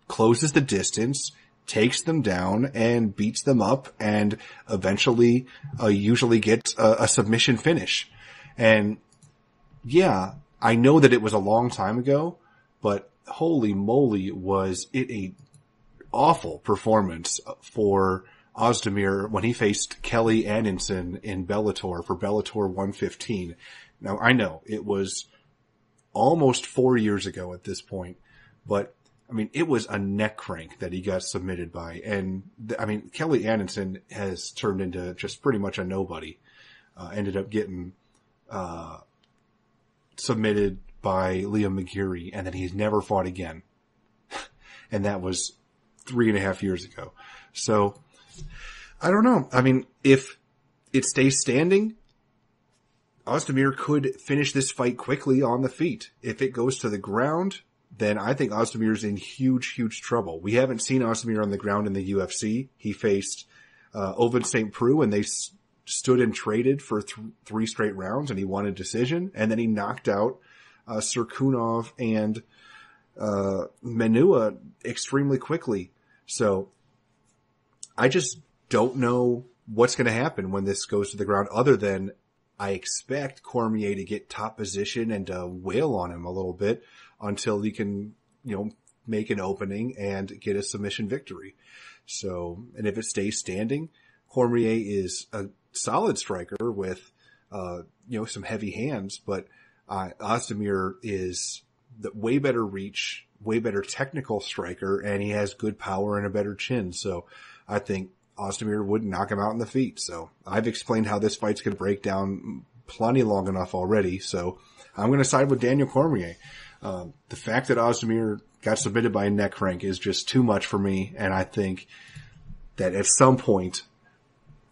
closes the distance, takes them down, and beats them up, and eventually usually gets a submission finish. And yeah, I know that it was a long time ago, but holy moly, was it a awful performance for Ozdemir when he faced Kelly Anderson in Bellator for Bellator 115. Now, I know it was almost 4 years ago at this point, but I mean, it was a neck crank that he got submitted by. And Kelly Anderson has turned into just pretty much a nobody. Ended up getting submitted by Liam McGeary, and then he's never fought again. And that was 3.5 years ago. So, I don't know. I mean, if it stays standing, Ozdemir could finish this fight quickly on the feet. If it goes to the ground, then I think Ozdemir's in huge, huge trouble. We haven't seen Ozdemir on the ground in the UFC. He faced Ovince St. Preux, and they stood and traded for 3 straight rounds, and he won a decision. And then he knocked out Sirkunov and Menua extremely quickly. So I just don't know what's going to happen when this goes to the ground, other than I expect Cormier to get top position and wail on him a little bit until he can, make an opening and get a submission victory. So, and if it stays standing, Cormier is a solid striker with, some heavy hands, but Ozdemir is the way better reach, way better technical striker, and he has good power and a better chin. So I think Ozdemir would knock him out in the feet. So I've explained how this fight's going to break down plenty long enough already. So I'm going to side with Daniel Cormier. The fact that Ozdemir got submitted by a neck crank is just too much for me. And I think that at some point,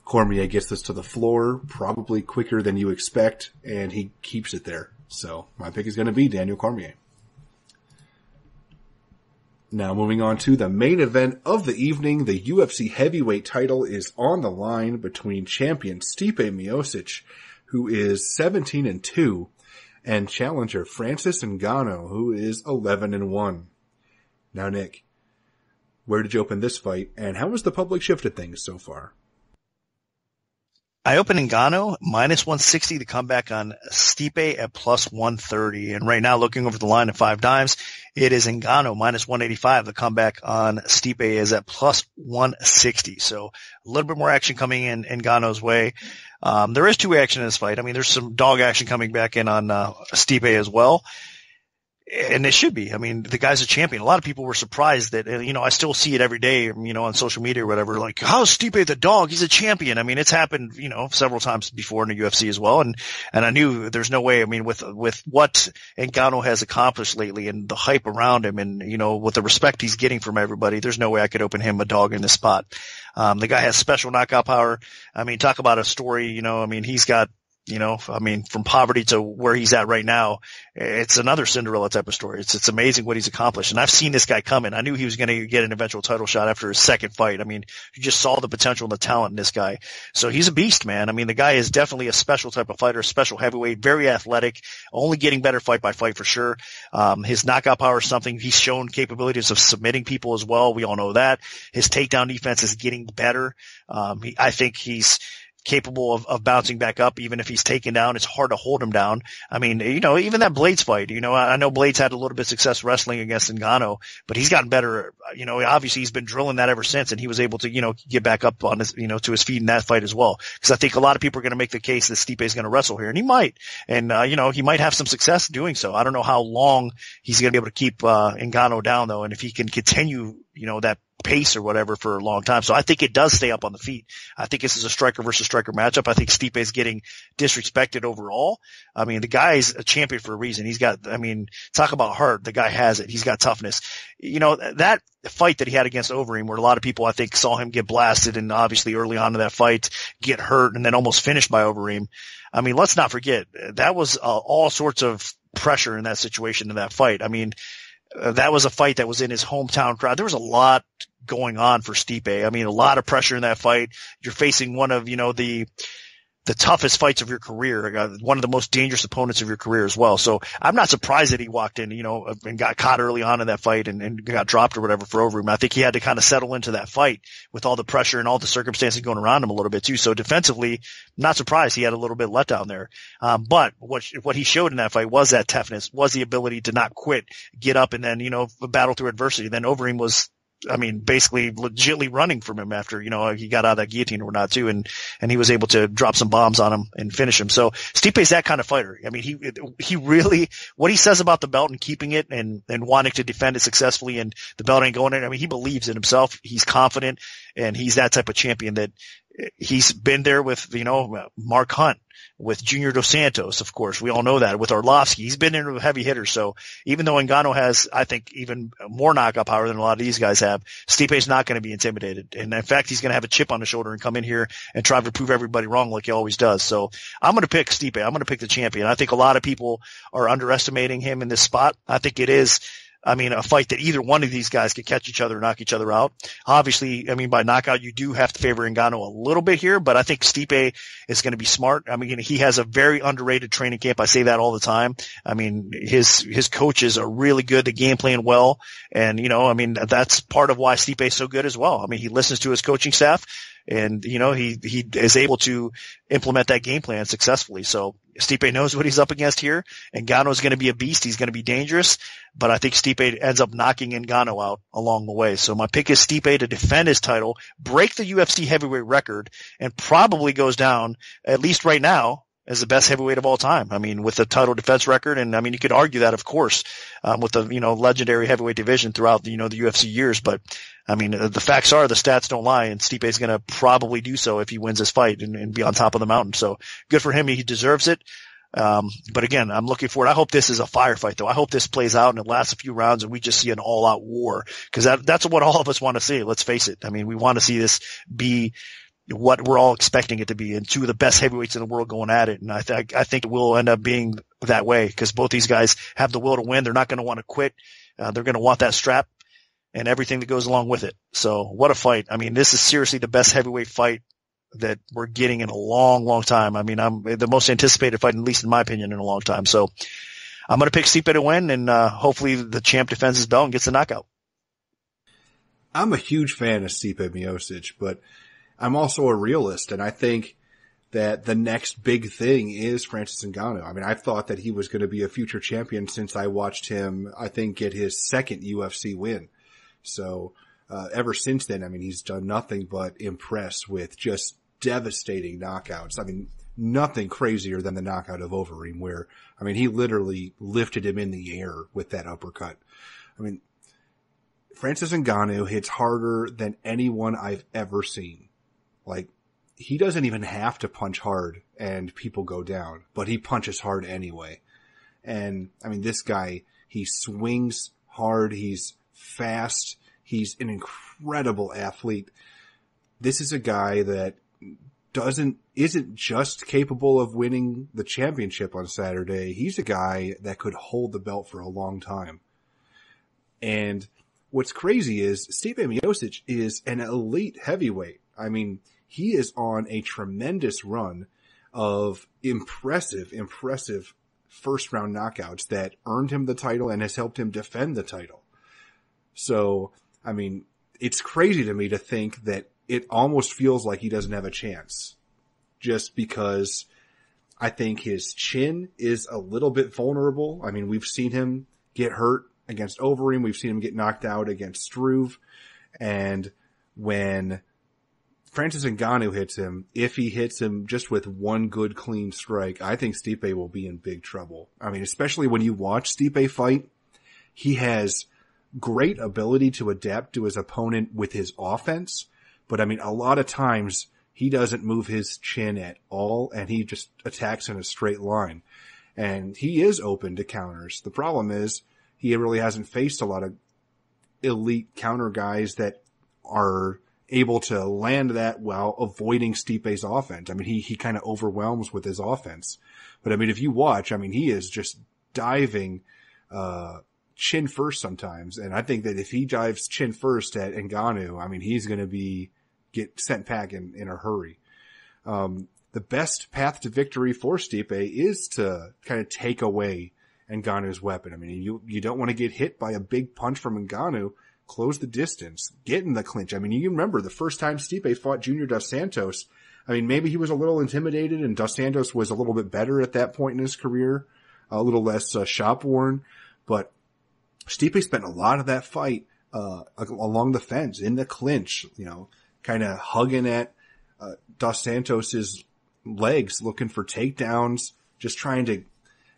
Cormier gets this to the floor probably quicker than you expect, and he keeps it there. So my pick is going to be Daniel Cormier. Now moving on to the main event of the evening, the UFC heavyweight title is on the line between champion Stipe Miocic, who is 17-2, and challenger Francis Ngannou, who is 11-1. Now, Nick, where did you open this fight, and how has the public shifted things so far? I opened Ngannou -160 to come back on Stipe at +130. And right now, looking over the line at 5 dimes, it is Ngannou -185. The comeback on Stipe is at +160. So a little bit more action coming in Ngannou's way. There is 2-way action in this fight. I mean, there's some dog action coming back in on Stipe as well. And it should be. I mean, the guy's a champion. A lot of people were surprised that, I still see it every day, on social media or whatever, like, how's Stipe the dog? He's a champion. I mean, it's happened, several times before in the UFC as well. And I knew there's no way, with what Ngannou has accomplished lately and the hype around him and, with the respect he's getting from everybody, there's no way I could open him a dog in this spot. The guy has special knockout power. I mean, talk about a story, he's got, from poverty to where he's at right now, it's another Cinderella type of story. It's amazing what he's accomplished. And I've seen this guy coming. I knew he was going to get an eventual title shot after his second fight. I mean, you just saw the potential and the talent in this guy. So he's a beast, man. I mean, the guy is definitely a special type of fighter, a special heavyweight, very athletic, only getting better fight by fight for sure. His knockout power is something. He's shown capabilities of submitting people as well. We all know that. His takedown defense is getting better. I think he's capable of bouncing back up. Even if he's taken down, it's hard to hold him down. I mean, even that Blades fight, I know Blades had a little bit of success wrestling against Ngannou, but he's gotten better. Obviously he's been drilling that ever since, and he was able to, get back up on his, to his feet in that fight as well. Cause I think a lot of people are going to make the case that Stipe is going to wrestle here, and he might. And, he might have some success doing so. I don't know how long he's going to be able to keep, Ngannou down though. And if he can continue, that pace or whatever for a long time. So I think it does stay up on the feet. I think this is a striker versus striker matchup. I think Stipe is getting disrespected overall. I mean, the guy's a champion for a reason. He's got, talk about heart. The guy has it. He's got toughness. That fight that he had against Overeem, where a lot of people, I think, saw him get blasted and obviously early on in that fight get hurt and then almost finished by Overeem. I mean, let's not forget that was all sorts of pressure in that situation in that fight. I mean, that was a fight that was in his hometown crowd. There was a lot going on for Stipe. I mean, a lot of pressure in that fight. You're facing one of, the toughest fights of your career, one of the most dangerous opponents of your career as well. So I'm not surprised that he walked in, and got caught early on in that fight and got dropped or whatever for Overeem. I think he had to kind of settle into that fight with all the pressure and all the circumstances going around him a little bit too. So defensively, not surprised he had a little bit let down there. But what he showed in that fight was that toughness, was the ability to not quit, get up and then, battle through adversity. Then Overeem was, basically legitly running from him after, he got out of that guillotine or not too. And he was able to drop some bombs on him and finish him. So Stipe's that kind of fighter. I mean, he really, what he says about the belt and keeping it and wanting to defend it successfully and the belt ain't going in. I mean, he believes in himself. He's confident, and he's that type of champion that he's been there with, Mark Hunt, with Junior Dos Santos, of course. We all know that. With Arlovsky, he's been in with heavy hitters. So even though Ngannou has, I think, even more knockout power than a lot of these guys have, Stipe's not going to be intimidated. And in fact, he's going to have a chip on his shoulder and come in here and try to prove everybody wrong like he always does. So I'm going to pick Stipe. I'm going to pick the champion. I think a lot of people are underestimating him in this spot. I think it is, a fight that either one of these guys could catch each other, knock each other out. Obviously, by knockout, you do have to favor Ngannou a little bit here, but I think Stipe is going to be smart. He has a very underrated training camp. I say that all the time. His coaches are really good. The game plan well. And, that's part of why Stipe is so good as well. He listens to his coaching staff. And, he is able to implement that game plan successfully. So Stipe knows what he's up against here. Ngannou is going to be a beast. He's going to be dangerous, but I think Stipe ends up knocking Ngannou out along the way. So my pick is Stipe to defend his title, break the UFC heavyweight record, and probably goes down, at least right now, as the best heavyweight of all time. With the title defense record. And you could argue that, of course, with the, legendary heavyweight division throughout the, the UFC years. But the facts are the stats don't lie, and Stipe is going to probably do so if he wins this fight and be on top of the mountain. So good for him. He deserves it. But again, I'm looking forward. I hope this is a firefight though. I hope this plays out and it lasts a few rounds and we just see an all out war, because that's what all of us want to see. Let's face it. We want to see this be what we're all expecting it to be, and two of the best heavyweights in the world going at it. And I think it will end up being that way, because both these guys have the will to win. They're not going to want to quit. They're going to want that strap and everything that goes along with it. So what a fight. This is seriously the best heavyweight fight that we're getting in a long, long time. I'm the most anticipated fight, at least in my opinion, in a long time. So I'm going to pick Stipe to win, and hopefully the champ defends his belt and gets the knockout. I'm a huge fan of Stipe Miocic, but I'm also a realist, and I think that the next big thing is Francis Ngannou. I thought that he was going to be a future champion since I watched him, I think, get his second UFC win. So, ever since then, he's done nothing but impress with just devastating knockouts. nothing crazier than the knockout of Overeem, where, I mean, he literally lifted him in the air with that uppercut. I mean, Francis Ngannou hits harder than anyone I've ever seen. Like, he doesn't even have to punch hard and people go down, but he punches hard anyway. And, I mean, this guy, he swings hard, he's fast, he's an incredible athlete. This is a guy that isn't just capable of winning the championship on Saturday. He's a guy that could hold the belt for a long time. And what's crazy is Stipe Miocic is an elite heavyweight. I mean, he is on a tremendous run of impressive first round knockouts that earned him the title and has helped him defend the title. So, I mean, it's crazy to me to think that it almost feels like he doesn't have a chance, just because I think his chin is a little bit vulnerable. I mean, we've seen him get hurt against Overeem. We've seen him get knocked out against Struve. And when Francis Ngannou hits him, if he hits him just with one good clean strike, I think Stipe will be in big trouble. I mean, especially when you watch Stipe fight, he has great ability to adapt to his opponent with his offense. But I mean, a lot of times he doesn't move his chin at all and he just attacks in a straight line. And he is open to counters. The problem is he really hasn't faced a lot of elite counter guys that are able to land that while avoiding Stipe's offense. I mean, he kind of overwhelms with his offense. But I mean, if you watch, I mean, he is just diving, chin first sometimes. And I think that if he dives chin first at Ngannou, I mean, he's going to get sent back in a hurry. The best path to victory for Stipe is to kind of take away Ngannou's weapon. I mean, you don't want to get hit by a big punch from Ngannou. Close the distance, get in the clinch. I mean, you remember the first time Stipe fought Junior Dos Santos. I mean, maybe he was a little intimidated and Dos Santos was a little bit better at that point in his career, a little less shop worn, but Stipe spent a lot of that fight, along the fence, in the clinch, you know, kind of hugging at, Dos Santos's legs, looking for takedowns, just trying to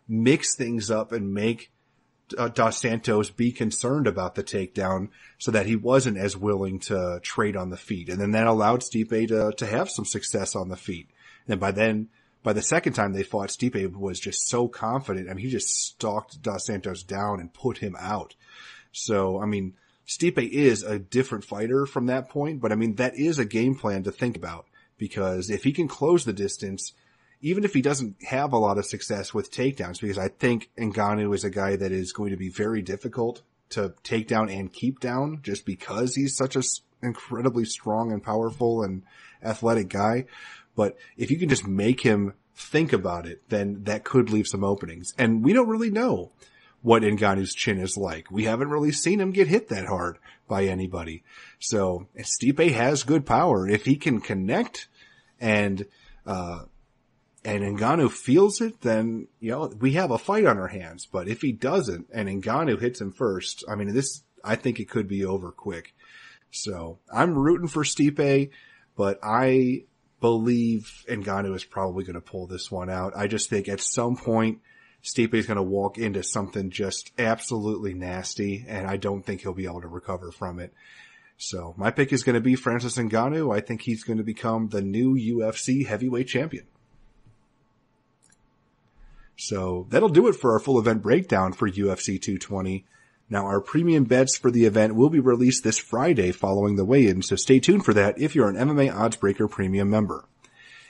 mix things up and make Dos Santos be concerned about the takedown so that he wasn't as willing to trade on the feet. And then that allowed Stipe to have some success on the feet. And by the second time they fought, Stipe was just so confident. I mean, he just stalked Dos Santos down and put him out. So, I mean, Stipe is a different fighter from that point, but I mean, that is a game plan to think about, because if he can close the distance, even if he doesn't have a lot of success with takedowns, because I think Ngannou is a guy that is going to be very difficult to take down and keep down just because he's such an incredibly strong and powerful and athletic guy. But if you can just make him think about it, then that could leave some openings. And we don't really know what Ngannou's chin is like. We haven't really seen him get hit that hard by anybody. So Stipe has good power. If he can connect and Ngannou feels it, then, you know, we have a fight on our hands. But if he doesn't and Ngannou hits him first, I mean, I think it could be over quick. So I'm rooting for Stipe, but I believe Ngannou is probably going to pull this one out. I just think at some point Stipe is going to walk into something just absolutely nasty, and I don't think he'll be able to recover from it. So my pick is going to be Francis Ngannou. I think he's going to become the new UFC heavyweight champion. So that'll do it for our full event breakdown for UFC 220. Now, our premium bets for the event will be released this Friday following the weigh-in, so stay tuned for that if you're an MMAOddsBreaker premium member.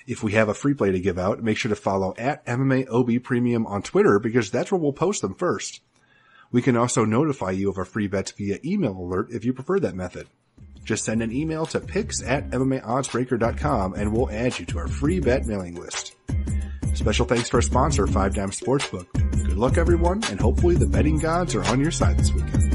If we have a free play to give out, make sure to follow at MMAObPremium on Twitter, because that's where we'll post them first. We can also notify you of our free bets via email alert if you prefer that method. Just send an email to picks@MMAOddsBreaker.com and we'll add you to our free bet mailing list. Special thanks to our sponsor, 5 Dime Sportsbook. Good luck, everyone, and hopefully the betting gods are on your side this weekend.